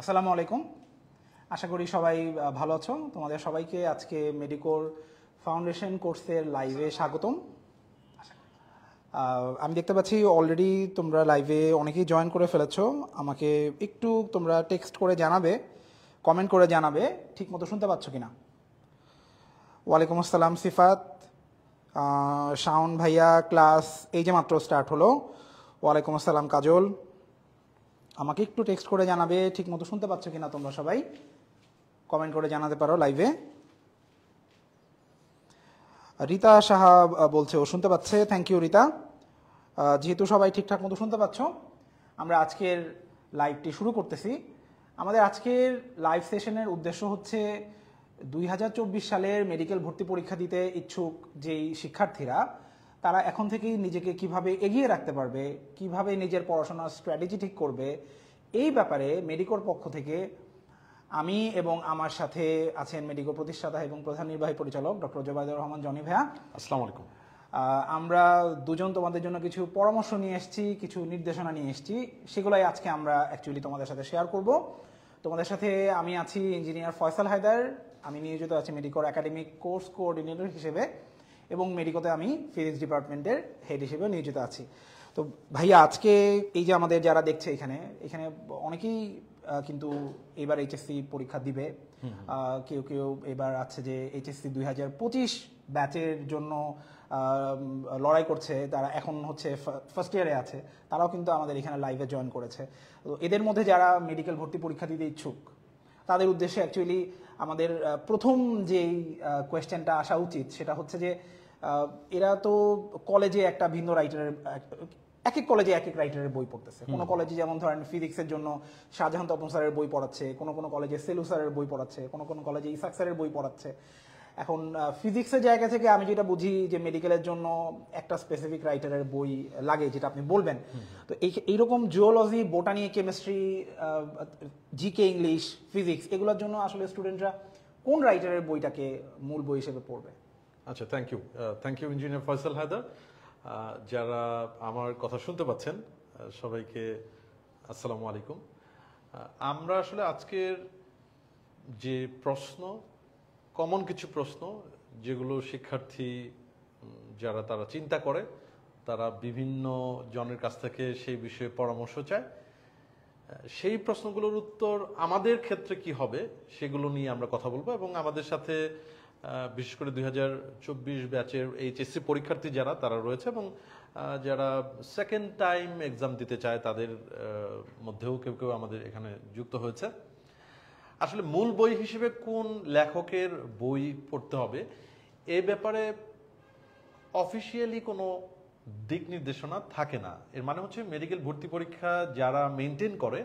আসসালামু আলাইকুম। আশা করি সবাই ভালো আছো। তোমাদের সবাইকে আজকে মেডিকোর ফাউন্ডেশন কোর্সের লাইভে স্বাগতম। আমি দেখতে পাচ্ছি অলরেডি তোমরা লাইভে অনেকেই জয়েন করে ফেলেছো। আমাকে একটু তোমরা টেক্সট করে জানাবে, কমেন্ট করে জানাবে ঠিক মতো শুনতে পাচ্ছ কিনা। ওয়ালাইকুম আসসালাম সিফাত, শাওন ভাইয়া, ক্লাস এই যে মাত্র স্টার্ট হলো। ওয়ালাইকুম আসসালাম কাজল। আমাকে একটু টেক্সট করে জানাবে ঠিক মতো শুনতে পাচ্ছ কিনা তোমরা সবাই, কমেন্ট করে জানাতে পারো লাইভে। রীতা সাহা বলছে ও শুনতে পাচ্ছে, থ্যাংক ইউ রীতা। যেহেতু সবাই ঠিকঠাক মতো শুনতে পাচ্ছ, আমরা আজকের লাইভটি শুরু করতেছি। আমাদের আজকের লাইভ সেশনের উদ্দেশ্য হচ্ছে 2024 সালের মেডিকেল ভর্তি পরীক্ষা দিতে ইচ্ছুক যেই শিক্ষার্থীরা, তারা এখন থেকেই নিজেকে কিভাবে এগিয়ে রাখতে পারবে, কিভাবে নিজের পড়াশোনার স্ট্র্যাটেজি ঠিক করবে, এই ব্যাপারে মেডিকোর পক্ষ থেকে আমি এবং আমার সাথে আছেন মেডিকো প্রতিষ্ঠাতা এবং প্রধান নির্বাহী পরিচালক ডক্টর জোবায়দুর রহমান জনি ভাইয়া। আসসালামু আলাইকুম। আমরা দুজন তোমাদের জন্য কিছু পরামর্শ নিয়ে এসেছি, কিছু নির্দেশনা নিয়ে এসেছি, সেগুলোই আজকে আমরা অ্যাকচুয়ালি তোমাদের সাথে শেয়ার করব। তোমাদের সাথে আমি আছি ইঞ্জিনিয়ার ফয়সাল হায়দার, আমি নিয়োজিত আছি মেডিকোর একাডেমিক কোর্স কোঅর্ডিনেটর হিসেবে, এবং মেডিকোতে আমি ফিজিক্স ডিপার্টমেন্টের হেড হিসেবে নিয়োজিত আছি। তো ভাইয়া, আজকে এই যে আমাদের যারা দেখছে এখানে এখানে অনেকেই কিন্তু এবার এইচএসসি পরীক্ষা দিবে। কেউ কেউ এবার আছে যে এইচএসসি 2025 ব্যাচের জন্য লড়াই করছে, তারা এখন হচ্ছে ফার্স্ট ইয়ারে আছে, তারাও কিন্তু আমাদের এখানে লাইভে জয়েন করেছে। তো এদের মধ্যে যারা মেডিকেল ভর্তি পরীক্ষা দিতে ইচ্ছুক, তাদের উদ্দেশ্যে অ্যাকচুয়ালি আমাদের প্রথম যেই কোয়েশ্চেনটা আসা উচিত সেটা হচ্ছে যে এরা তো কলেজে একটা ভিন্ন রাইটারের, এক এক কলেজে এক এক রাইটারের বই পড়তেছে। কোনো কলেজে যেমন ধরেন ফিজিক্সের জন্য শাহজাহান তপন স্যারের বই পড়াচ্ছে, কোনো কোনো কলেজে সেলু স্যারের বই পড়াচ্ছে, কোনো কোনো কলেজে ইসাক স্যারের বই পড়াচ্ছে। এখন ফিজিক্সের জায়গা থেকে আমি যেটা বুঝি যে মেডিকেলের জন্য একটা স্পেসিফিক রাইটারের বই লাগে, যেটা আপনি বলবেন। তো এইরকম geology, botany, chemistry, GK, English, physics, এগুলোর জন্য আসলে স্টুডেন্টরা কোন রাইটারের বইটাকে মূল বই হিসেবে পড়বে? আচ্ছা, thank you engineer Faisal Haider. যারা আমার কথা শুনতে পাচ্ছেন সবাইকে আসসালামু আলাইকুম। আমরা আসলে আজকের যে প্রশ্ন, কমন কিছু প্রশ্ন যেগুলো শিক্ষার্থী যারা তারা চিন্তা করে, তারা বিভিন্ন জনের কাছ থেকে সেই বিষয়ে পরামর্শ চায়, সেই প্রশ্নগুলোর উত্তর আমাদের ক্ষেত্রে কি হবে সেগুলো নিয়ে আমরা কথা বলবো। এবং আমাদের সাথে বিশেষ করে 2024 ব্যাচের এইচএসসি পরীক্ষার্থী যারা তারা রয়েছে, এবং যারা সেকেন্ড টাইম এক্সাম দিতে চায় তাদের মধ্যেও কেউ কেউ আমাদের এখানে যুক্ত হয়েছে। আসলে মূল বই হিসেবে কোন লেখকের বই পড়তে হবে এ ব্যাপারে অফিসিয়ালি কোনো দিক নির্দেশনা থাকে না। এর মানে হচ্ছে মেডিকেল ভর্তি পরীক্ষা যারা মেনটেন করে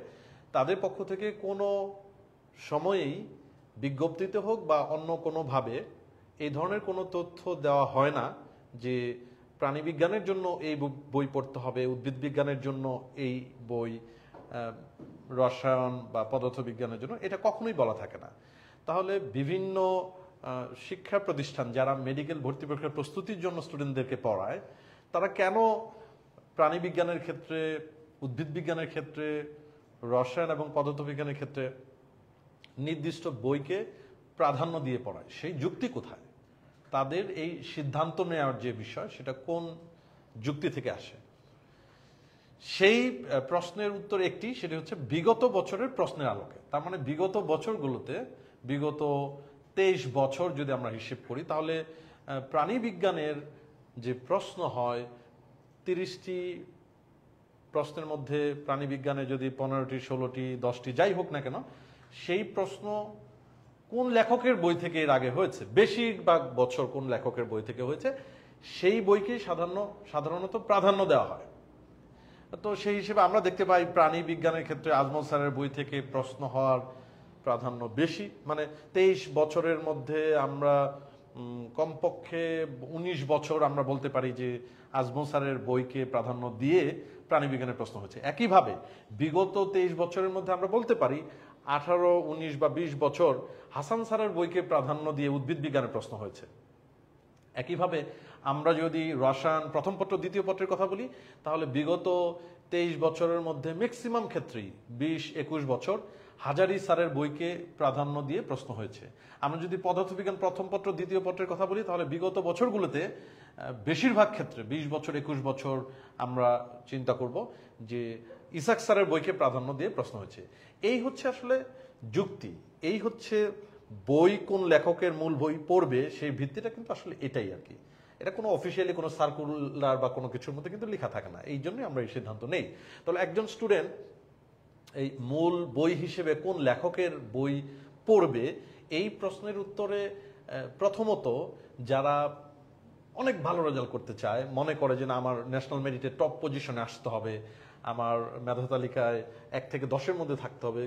তাদের পক্ষ থেকে কোনো সময়েই বিজ্ঞপ্তিতে হোক বা অন্য কোনোভাবে এই ধরনের কোনো তথ্য দেওয়া হয় না যে প্রাণীবিজ্ঞানের জন্য এই বই পড়তে হবে, উদ্ভিদ বিজ্ঞানের জন্য এই বই, রসায়ন বা পদার্থবিজ্ঞানের জন্য, এটা কখনোই বলা থাকে না। তাহলে বিভিন্ন শিক্ষা প্রতিষ্ঠান যারা মেডিকেল ভর্তি পরীক্ষার প্রস্তুতির জন্য স্টুডেন্টদেরকে পড়ায়, তারা কেন প্রাণীবিজ্ঞানের ক্ষেত্রে, উদ্ভিদ বিজ্ঞানের ক্ষেত্রে, রসায়ন এবং পদার্থবিজ্ঞানের ক্ষেত্রে নির্দিষ্ট বইকে প্রাধান্য দিয়ে পড়ায়, সেই যুক্তি কোথায়? তাদের এই সিদ্ধান্ত নেওয়ার যে বিষয়, সেটা কোন যুক্তি থেকে আসে? সেই প্রশ্নের উত্তর একটি, সেটা হচ্ছে বিগত বছরের প্রশ্নের আলোকে। তার মানে বিগত বছরগুলোতে, বিগত 23 বছর যদি আমরা হিসেব করি, তাহলে প্রাণীবিজ্ঞানের যে প্রশ্ন হয় 30টি প্রশ্নের মধ্যে প্রাণীবিজ্ঞানে যদি 15টি, 16টি, 10টি যাই হোক না কেন, সেই প্রশ্ন কোন লেখকের বই থেকে এর আগে হয়েছে, বেশিরভাগ বছর কোন লেখকের বই থেকে হয়েছে, সেই বইকে সাধারণত প্রাধান্য দেওয়া হয়। তো সেই হিসেবে আমরা দেখতে পাই প্রাণী বিজ্ঞানের ক্ষেত্রে আজমল স্যারের বই থেকে প্রশ্ন হওয়ার প্রাধান্য বেশি। মানে 23 বছরের মধ্যে আমরা কমপক্ষে 19 বছর আমরা বলতে পারি যে আজমল স্যারের বইকে প্রাধান্য দিয়ে প্রাণীবিজ্ঞানের প্রশ্ন হয়েছে। একইভাবে বিগত 23 বছরের মধ্যে আমরা বলতে পারি 18, 19 বা 20 বছর হাসান স্যারের বইকে প্রাধান্য দিয়ে উদ্ভিদ বিজ্ঞানের প্রশ্ন হয়েছে। একইভাবে আমরা যদি রসায়ন প্রথম পত্র, দ্বিতীয় পত্রের কথা বলি, তাহলে বিগত 23 বছরের মধ্যে ম্যাক্সিমাম ক্ষেত্রেই 20-21 বছর হাজারি স্যারের বইকে প্রাধান্য দিয়ে প্রশ্ন হয়েছে। আমরা যদি পদার্থবিজ্ঞান প্রথম পত্র দ্বিতীয় পত্রের কথা বলি তাহলে বিগত বছরগুলোতে বেশিরভাগ ক্ষেত্রে 20 বছর 21 বছর আমরা চিন্তা করব যে ইসাক স্যারের বইকে প্রাধান্য দিয়ে প্রশ্ন হয়েছে। এই হচ্ছে আসলে যুক্তি, এই হচ্ছে বই কোন লেখকের মূল বই পড়বে সেই ভিত্তিটা কিন্তু আসলে এটাই আর কি। এটা কোনো অফিসিয়ালি কোনো সার্কুলার বা কোনো কিছুর মধ্যে কিন্তু লেখা থাকে না, এই জন্যই আমরা এই সিদ্ধান্ত নেই। তাহলে একজন স্টুডেন্ট এই মূল বই হিসেবে কোন লেখকের বই পড়বে এই প্রশ্নের উত্তরে প্রথমত যারা অনেক ভালো রেজাল্ট করতে চায়, মনে করে যে না আমার ন্যাশনাল মেরিটে টপ পজিশনে আসতে হবে, আমার মেধা তালিকায় 1 থেকে 10-এর মধ্যে থাকতে হবে,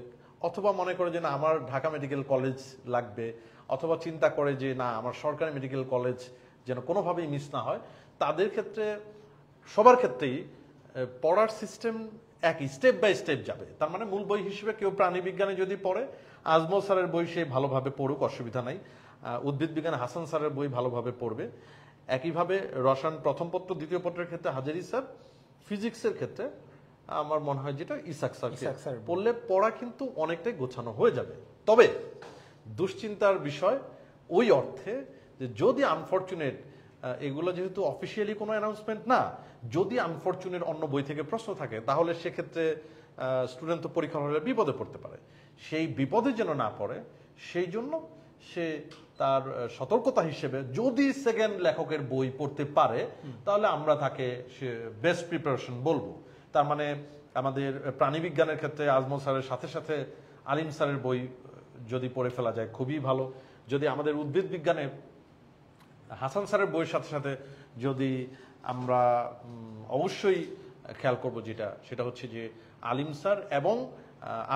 অথবা মনে করে যে না আমার ঢাকা মেডিকেল কলেজ লাগবে, অথবা চিন্তা করে যে না আমার সরকারি মেডিকেল কলেজ যেন কোনোভাবেই মিস না হয়, তাদের ক্ষেত্রে সবার ক্ষেত্রেই পড়ার সিস্টেম একই, স্টেপ বাই স্টেপ যাবে। তার মানে মূল বই হিসেবে কেউ প্রাণীবিজ্ঞানে যদি পড়ে আজমল স্যারের বই সে ভালোভাবে পড়ুক, অসুবিধা নাই। উদ্ভিদ বিজ্ঞানে হাসান স্যারের বই ভালোভাবে পড়বে। একইভাবে রসায়ন প্রথম পত্র দ্বিতীয় পত্রের ক্ষেত্রে হাজারি স্যার, ফিজিক্সের ক্ষেত্রে আমার মনে হয় যেটা ইসাক স্যার পড়লে পড়া কিন্তু অনেকটাই গোছানো হয়ে যাবে। তবে দুশ্চিন্তার বিষয় ওই অর্থে যে যদি আনফরচুনেট, এগুলো যেহেতু অফিসিয়ালি কোনো অ্যানাউন্সমেন্ট না, যদি আনফরচুনেট অন্য বই থেকে প্রশ্ন থাকে তাহলে সেক্ষেত্রে স্টুডেন্ট তো পরীক্ষা হলে বিপদে পড়তে পারে। সেই বিপদে যেন না পড়ে সেই জন্য সে তার সতর্কতা হিসেবে যদি সেকেন্ড লেখকের বই পড়তে পারে তাহলে আমরা তাকে সে বেস্ট প্রিপারেশন বলবো। তার মানে আমাদের প্রাণীবিজ্ঞানের ক্ষেত্রে আজমল স্যারের সাথে সাথে আলিম স্যারের বই যদি পড়ে ফেলা যায় খুবই ভালো। যদি আমাদের উদ্ভিদ বিজ্ঞানে হাসান স্যারের বইয়ের সাথে সাথে যদি আমরা অবশ্যই খেয়াল করব সেটা হচ্ছে যে আলিম স্যার এবং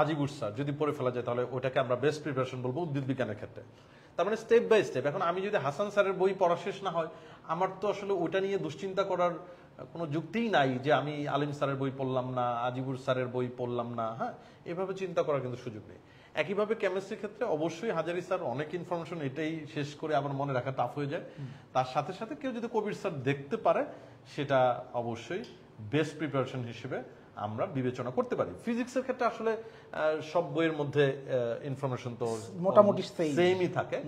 আজিবুর স্যার যদি পড়ে ফেলা যায় তাহলে ওটাকে আমরা বেস্ট প্রিপারেশন বলবো উদ্ভিদ বিজ্ঞানের ক্ষেত্রে। তার মানে স্টেপ বাই স্টেপ। এখন আমি যদি হাসান স্যারের বই পড়া শেষ না হয় আমার তো আসলে ওটা নিয়ে দুশ্চিন্তা করার কোনো যুক্তিই নাই যে আমি আলিম স্যারের বই পড়লাম না, আজিবুর স্যারের বই পড়লাম না। হ্যাঁ, এভাবে চিন্তা করার কিন্তু সুযোগ নেই। একইভাবে কেমিস্ট্রির ক্ষেত্রে অবশ্যই হাজারি স্যার অনেক ইনফরমেশন এটাই শেষ করে আবার মনে রাখা টাফ হয়ে যায়। তার সাথে সাথে কেউ যদি কবির স্যার দেখতে পারে সেটা অবশ্যই বেস্ট প্রিপারেশন হিসেবে আমরা বিবেচনা করতে পারি। ফিজিক্সের ক্ষেত্রে আসলে সব বইয়ের মধ্যে ইনফরমেশন তো মোটামুটি সেমই থাকে।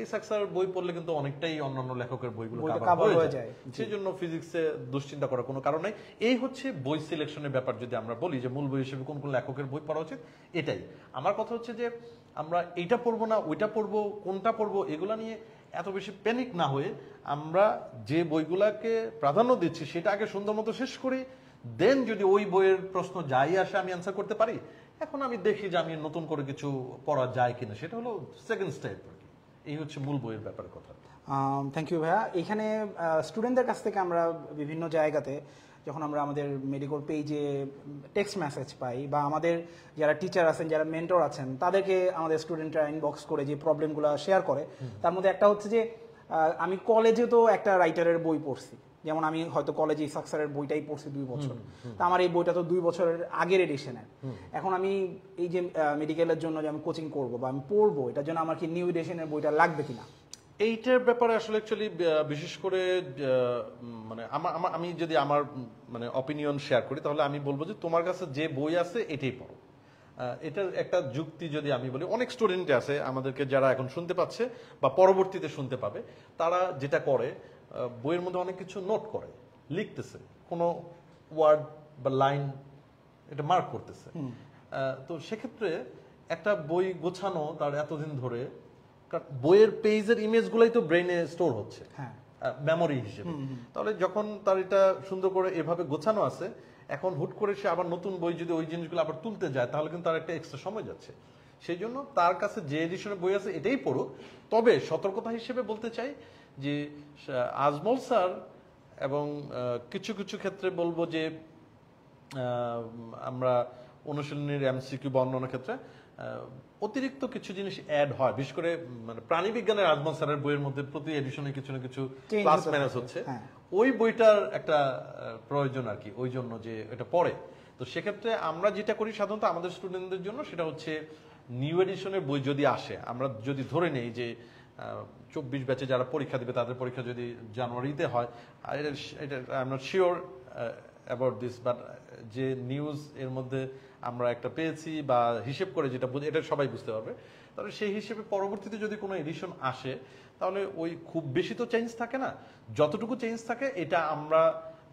ইসাক স্যারের বই পড়লে কিন্তু অনেকটাই অন্যান্য লেখকের বইগুলো কভার হয়ে যায়, সেই জন্য ফিজিক্সে দুশ্চিন্তা করার কোনো কারণ নেই। এই হচ্ছে বই সিলেকশনের ব্যাপার। যদি আমরা বলি যে মূল বই হিসেবে কোন কোন লেখকের বই পড়া উচিত, এটাই আমার কথা হচ্ছে যে আমরা এইটা পড়বো না ওইটা পড়বো, কোনটা পড়বো এগুলা নিয়ে এত বেশি প্যানিক না হয়ে আমরা যে বইগুলাকে প্রাধান্য দিচ্ছি সেটা আগে সুন্দর মতো শেষ করি, দেন যদি ওই বইয়ের প্রশ্ন যাই আসে আমি অ্যান্সার করতে পারি। এখন আমি দেখি যে আমি নতুন করে কিছু পড়া যায় কিনা, সেটা হলো সেকেন্ড স্টেপ। এই হচ্ছে মূল বইয়ের ব্যাপারে কথা। থ্যাংক ইউ ভাইয়া। এখানে স্টুডেন্টদের কাছ থেকে আমরা বিভিন্ন জায়গাতে যখন আমরা আমাদের মেডিকেল পেজে টেক্সট মেসেজ পাই বা আমাদের যারা টিচার আছেন, যারা মেন্টর আছেন, তাদেরকে আমাদের স্টুডেন্টরা ইনবক্স করে যে প্রবলেমগুলো শেয়ার করে, তার মধ্যে একটা হচ্ছে যে আমি কলেজে তো একটা রাইটারের বই পড়ছি, যেমন আমি হয়তো কলেজে ইসাক স্যারের বইটাই পড়ছি 2 বছর, তা আমার এই বইটা তো 2 বছরের আগের এডিশনের। এখন আমি এই যে মেডিকেলের জন্য যে আমি কোচিং করব বা আমি পড়বো, এটার জন্য আমার কি নিউ এডিশনের বইটা লাগবে কিনা? এইটার ব্যাপারে আসলে অ্যাকচুয়ালি বিশেষ করে মানে আমি যদি আমার মানে অপিনিয়ন শেয়ার করি তাহলে আমি বলবো যে তোমার কাছে যে বই আছে এটাই পড়ো। এটার একটা যুক্তি যদি আমি বলি, অনেক স্টুডেন্ট আছে আমাদেরকে যারা এখন শুনতে পাচ্ছে বা পরবর্তীতে শুনতে পাবে, তারা যেটা করে বইয়ের মধ্যে অনেক কিছু নোট করে, লিখতেছে, কোনো ওয়ার্ড বা লাইন এটা মার্ক করতেছে। তো সেক্ষেত্রে একটা বই গোছানো তার এতদিন ধরে, বইয়ের পেজের ইমেজগুলাই তো ব্রেইনে স্টোর হচ্ছে মেমোরি হিসেবে। তাহলে যখন তার এটা সুন্দর করে এভাবে গোছানো আছে, এখন হুট করে সে আবার নতুন বই যদি ওই জিনিসগুলো আবার তুলতে যায় তাহলে কিন্তু তার একটা এক্সট্রা সময় যাচ্ছে। সেই জন্য তার কাছে যে এডিশনের বই আছে এটাই পড়ুক। তবে সতর্কতা হিসেবে বলতে চাই যে আজমল স্যার এবং কিছু কিছু ক্ষেত্রে বলবো যে আমরা অনুশীলনীর এমসিকিউ বা অন্যান্য ক্ষেত্রে অতিরিক্ত কিছু জিনিস অ্যাড হয়, বিশেষ করে মানে প্রাণীবিজ্ঞানের আজমল স্যারের বইয়ের মধ্যে প্রতি এডিশনে কিছু না কিছু প্লাস মাইনাস হচ্ছে, ওই বইটার একটা প্রয়োজন আর কি, ওই জন্য যে এটা পড়ে। তো সেক্ষেত্রে আমরা যেটা করি সাধারণত আমাদের স্টুডেন্টদের জন্য সেটা হচ্ছে নিউ এডিশনের বই যদি আসে, আমরা যদি ধরে নেই যে 24 ব্যাচে যারা পরীক্ষা দেবে তাদের পরীক্ষা যদি জানুয়ারিতে হয়, এটা I am not sure about this, but যে নিউজ এর মধ্যে আমরা একটা পেয়েছি বা হিসেব করে যেটা এটা সবাই বুঝতে পারবে। তাহলে সেই হিসেবে পরবর্তীতে যদি কোনো এডিশন আসে তাহলে ওই খুব বেশি তো চেঞ্জ থাকে না, যতটুকু চেঞ্জ থাকে এটা আমরা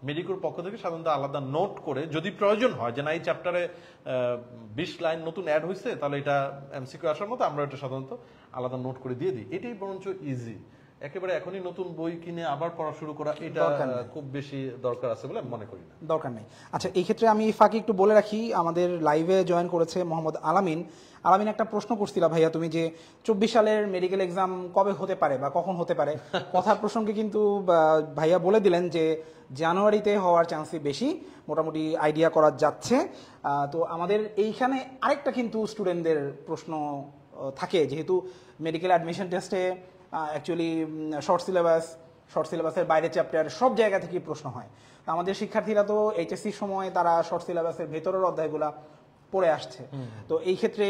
মেডিকোর পক্ষ থেকে সাধারণত আলাদা নোট করে, যদি প্রয়োজন হয় যে না এই চ্যাপ্টারে 20 লাইন নতুন অ্যাড হয়েছে তাহলে এটা এমসিকিউ আসার মতো, আমরা এটা সাধারণত আলাদা নোট করে দিয়ে দিই। এটাই বরঞ্চ ইজি। একেবারে এখনই নতুন বই কিনে আবার পড়া শুরু করা এটা খুব বেশি দরকার আছে বলে মনে করি না। দরকার নেই। আচ্ছা, এই ক্ষেত্রে আমি ফাঁকে একটু বলে রাখি, আমাদের লাইভে জয়েন করেছে মোহাম্মদ আলামিন। আলামিন, একটা প্রশ্ন করছিলা ভাইয়া তুমি যে 24 সালের মেডিকেল এক্সাম কবে হতে পারে বা কখন হতে পারে, কথা প্রসঙ্গে কিন্তু ভাইয়া বলে দিলেন যে জানুয়ারিতে হওয়ার চান্সই বেশি, মোটামুটি আইডিয়া করা যাচ্ছে। তো আমাদের এইখানে আরেকটা কিন্তু স্টুডেন্টদের প্রশ্ন থাকে, যেহেতু মেডিকেল অ্যাডমিশন টেস্টে অ্যাকচুয়ালি শর্ট সিলেবাসের বাইরে চ্যাপ্টার সব জায়গা থেকেই প্রশ্ন হয়। তো আমাদের শিক্ষার্থীরা তো এইচএসসির সময় তারা শর্ট সিলেবাসের ভেতরের অধ্যায়গুলা পড়ে আসছে। তো এই ক্ষেত্রে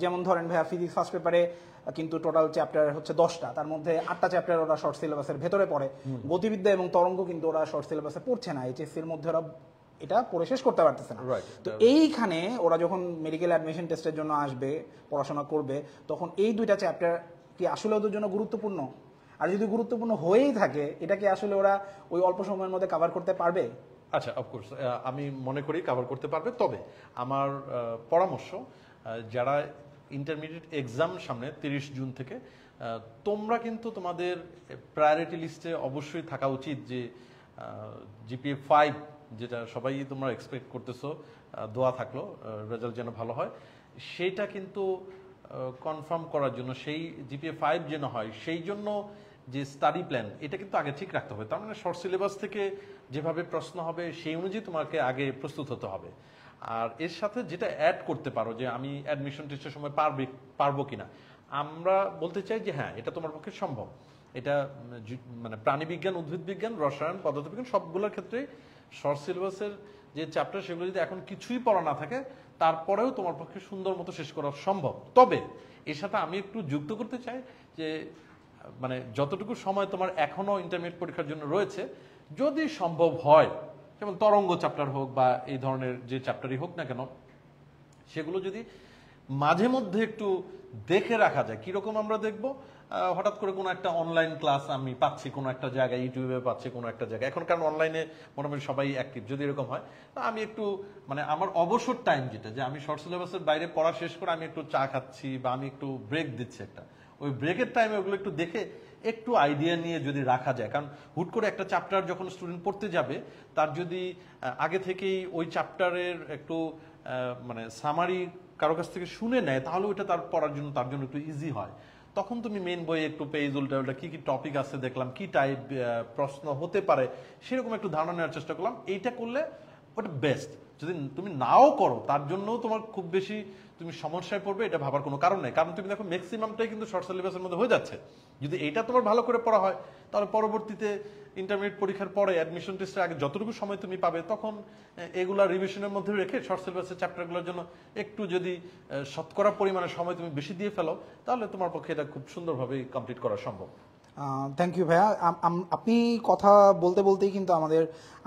যেমন ধরেন ভাইয়া ফিজিক্স ফার্স্ট পেপারে কিন্তু টোটাল চ্যাপ্টার হচ্ছে 10টা, তার মধ্যে 8টা চ্যাপ্টার ওরা শর্ট সিলেবাসের ভেতরে পড়ে। গতিবিদ্যা এবং তরঙ্গ কিন্তু ওরা শর্ট সিলেবাসে পড়ছে না, এইচএসসির মধ্যে ওরা এটা পড়ে শেষ করতে পারতেছে না। তো এইখানে ওরা যখন মেডিকেল অ্যাডমিশন টেস্টের জন্য আসবে, পড়াশোনা করবে, তখন এই 2টা চ্যাপ্টার কি আসলে ওদের জন্য গুরুত্বপূর্ণ? আর যদি গুরুত্বপূর্ণ হয়েই থাকে, এটা কি আসলে ওরা ওই অল্প সময়ের মধ্যে কভার করতে পারবে? আচ্ছা, অফকোর্স আমি মনে করি কভার করতে পারবে। তবে আমার পরামর্শ, যারা ইন্টারমিডিয়েট এক্সাম সামনে 30 জুন থেকে, তোমরা কিন্তু তোমাদের প্রায়োরিটি লিস্টে অবশ্যই থাকা উচিত যে জিপিএ 5, যেটা সবাই তোমরা এক্সপেক্ট করতেছো, দোয়া থাকলো রেজাল্ট যেন ভালো হয়, সেইটা কিন্তু কনফার্ম করার জন্য, সেই জিপিএ 5 যেন হয় সেই জন্য যে স্টাডি প্ল্যান, এটা কিন্তু আগে ঠিক রাখতে হবে। তার মানে শর্ট সিলেবাস থেকে যেভাবে প্রশ্ন হবে সেই অনুযায়ী তোমাকে আগে প্রস্তুত হতে হবে। আর এর সাথে যেটা অ্যাড করতে পারো যে আমি অ্যাডমিশন টেস্টের সময় পারবো কিনা, আমরা বলতে চাই যে হ্যাঁ, এটা তোমার পক্ষে সম্ভব। এটা মানে প্রাণীবিজ্ঞান, উদ্ভিদ বিজ্ঞান, রসায়ন, পদার্থবিজ্ঞান সবগুলোর ক্ষেত্রেই শর্ট সিলেবাসের যে চ্যাপ্টার সেগুলো যদি এখন কিছুই পড়া না থাকে, তারপরেও তোমার পক্ষে সুন্দর মতো শেষ করা সম্ভব। তবে এর সাথে আমি একটু যুক্ত করতে চাই যে মানে যতটুকু সময় তোমার এখনো ইন্টারমিডিয়েট পরীক্ষার জন্য রয়েছে, যদি সম্ভব হয়, যেমন তরঙ্গ চ্যাপ্টার হোক বা এই ধরনের যে চ্যাপ্টারই হোক না কেন, সেগুলো যদি মাঝে মধ্যে একটু দেখে রাখা যায়। কিরকম আমরা দেখবো, হঠাৎ করে কোনো একটা অনলাইন ক্লাস আমি পাচ্ছি কোনো একটা জায়গায়, ইউটিউবে পাচ্ছি কোনো একটা জায়গায়, এখন কারণ অনলাইনে মোটামুটি সবাই অ্যাক্টিভ, যদি এরকম হয় তা আমি একটু মানে আমার অবসর টাইম যেটা, যে আমি শর্ট সিলেবাসের বাইরে পড়া শেষ করে আমি একটু চা খাচ্ছি বা আমি একটু ব্রেক দিচ্ছি একটা, ওই ব্রেকের টাইমে ওগুলো একটু দেখে একটু আইডিয়া নিয়ে যদি রাখা যায়, কারণ হুট করে একটা চ্যাপ্টার যখন স্টুডেন্ট পড়তে যাবে, তার যদি আগে থেকেই ওই চ্যাপ্টারের একটু মানে সামারি কারো কাছ থেকে শুনে নেয়, তাহলে ওইটা তার পড়ার জন্য তার জন্য একটু ইজি হয়। তখন তুমি মেন বইয়ে একটু পেজ উল্টা উল্টা কি কি টপিক আছে দেখলাম, কি টাইপ প্রশ্ন হতে পারে সেরকম একটু ধারণা নেওয়ার চেষ্টা করলাম। এইটা করলে ওটা বেস্ট। যদি তুমি নাও করো, তার জন্য তোমার খুব বেশি তুমি সমস্যায় পড়বে এটা ভাবার কোনো কারণ নেই, কারণ তুমি দেখো ম্যাক্সিমামটাই কিন্তু শর্ট সিলেবাসের মধ্যে হয়ে যাচ্ছে। যদি এইটা তোমার ভালো করে পড়া হয়, তাহলে পরবর্তীতে ইন্টারমিডিয়েট পরীক্ষার পরে অ্যাডমিশন টেস্টের আগে যতটুকু সময় তুমি পাবে, তখন এগুলা রিভিশনের মধ্যে রেখে শর্ট সিলেবাসের চ্যাপ্টারগুলোর জন্য একটু যদি শতকরা পরিমাণে সময় তুমি বেশি দিয়ে ফেলো, তাহলে তোমার পক্ষে এটা খুব সুন্দরভাবে কমপ্লিট করা সম্ভব। থ্যাংক ইউ ভাইয়া। আপনি কথা বলতে বলতেই কিন্তু আমাদের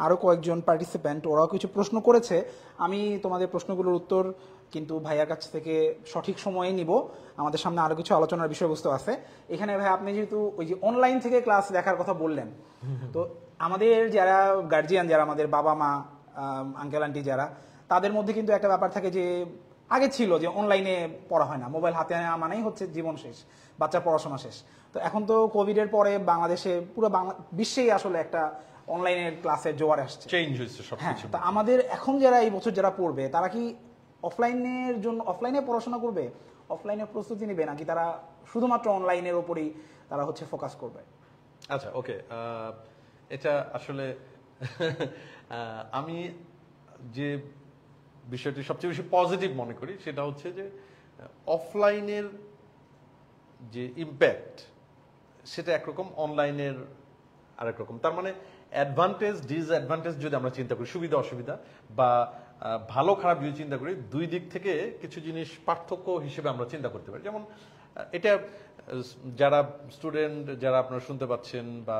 আরও কয়েকজন পার্টিসিপ্যান্ট ওরাও কিছু প্রশ্ন করেছে। আমি তোমাদের প্রশ্নগুলোর উত্তর কিন্তু ভাইয়ার কাছ থেকে সঠিক সময়ে নিব, আমাদের সামনে আরও কিছু আলোচনার বিষয়বস্তু আছে এখানে। ভাই, আপনি যেহেতু ওই যে অনলাইন থেকে ক্লাস দেখার কথা বললেন, তো আমাদের যারা গার্জিয়ান, যারা আমাদের বাবা মা, আঙ্কেল আন্টি যারা, তাদের মধ্যে কিন্তু একটা ব্যাপার থাকে যে আগে ছিল যে অনলাইনে পড়া হয় না, মোবাইল হাতে নেওয়া মানেই হচ্ছে জীবন শেষ, বাচ্চার পড়াশোনা শেষ। তো এখন তো কোভিডের পরে বাংলাদেশে পুরো বিশ্বেই আসলে একটা অনলাইনের ক্লাসের জোয়ার আসছে, চেঞ্জ হয়েছে সবকিছু। তা আমাদের এখন যারা এই বছর যারা পড়বে, তারা কি অফলাইনের জন্য অফলাইনে পড়াশোনা করবে, অফলাইনে প্রস্তুতি নেবে, নাকি তারা শুধুমাত্র অনলাইনের উপরেই তারা হচ্ছে ফোকাস করবে? আচ্ছা, ওকে, এটা আসলে আমি যে বিষয়টি সবচেয়ে বেশি পজিটিভ মনে করি সেটা হচ্ছে যে অফলাইনের যে ইম্প্যাক্ট সেটা একরকম, অনলাইনের আরেক রকম। তার মানে অ্যাডভান্টেজ ডিসঅ্যাডভান্টেজ যদি আমরা চিন্তা করি, সুবিধা অসুবিধা বা ভালো খারাপ যদি চিন্তা করি, দুই দিক থেকে কিছু জিনিস পার্থক্য হিসেবে আমরা চিন্তা করতে পারি। যেমন এটা যারা স্টুডেন্ট, যারা আপনারা শুনতে পাচ্ছেন, বা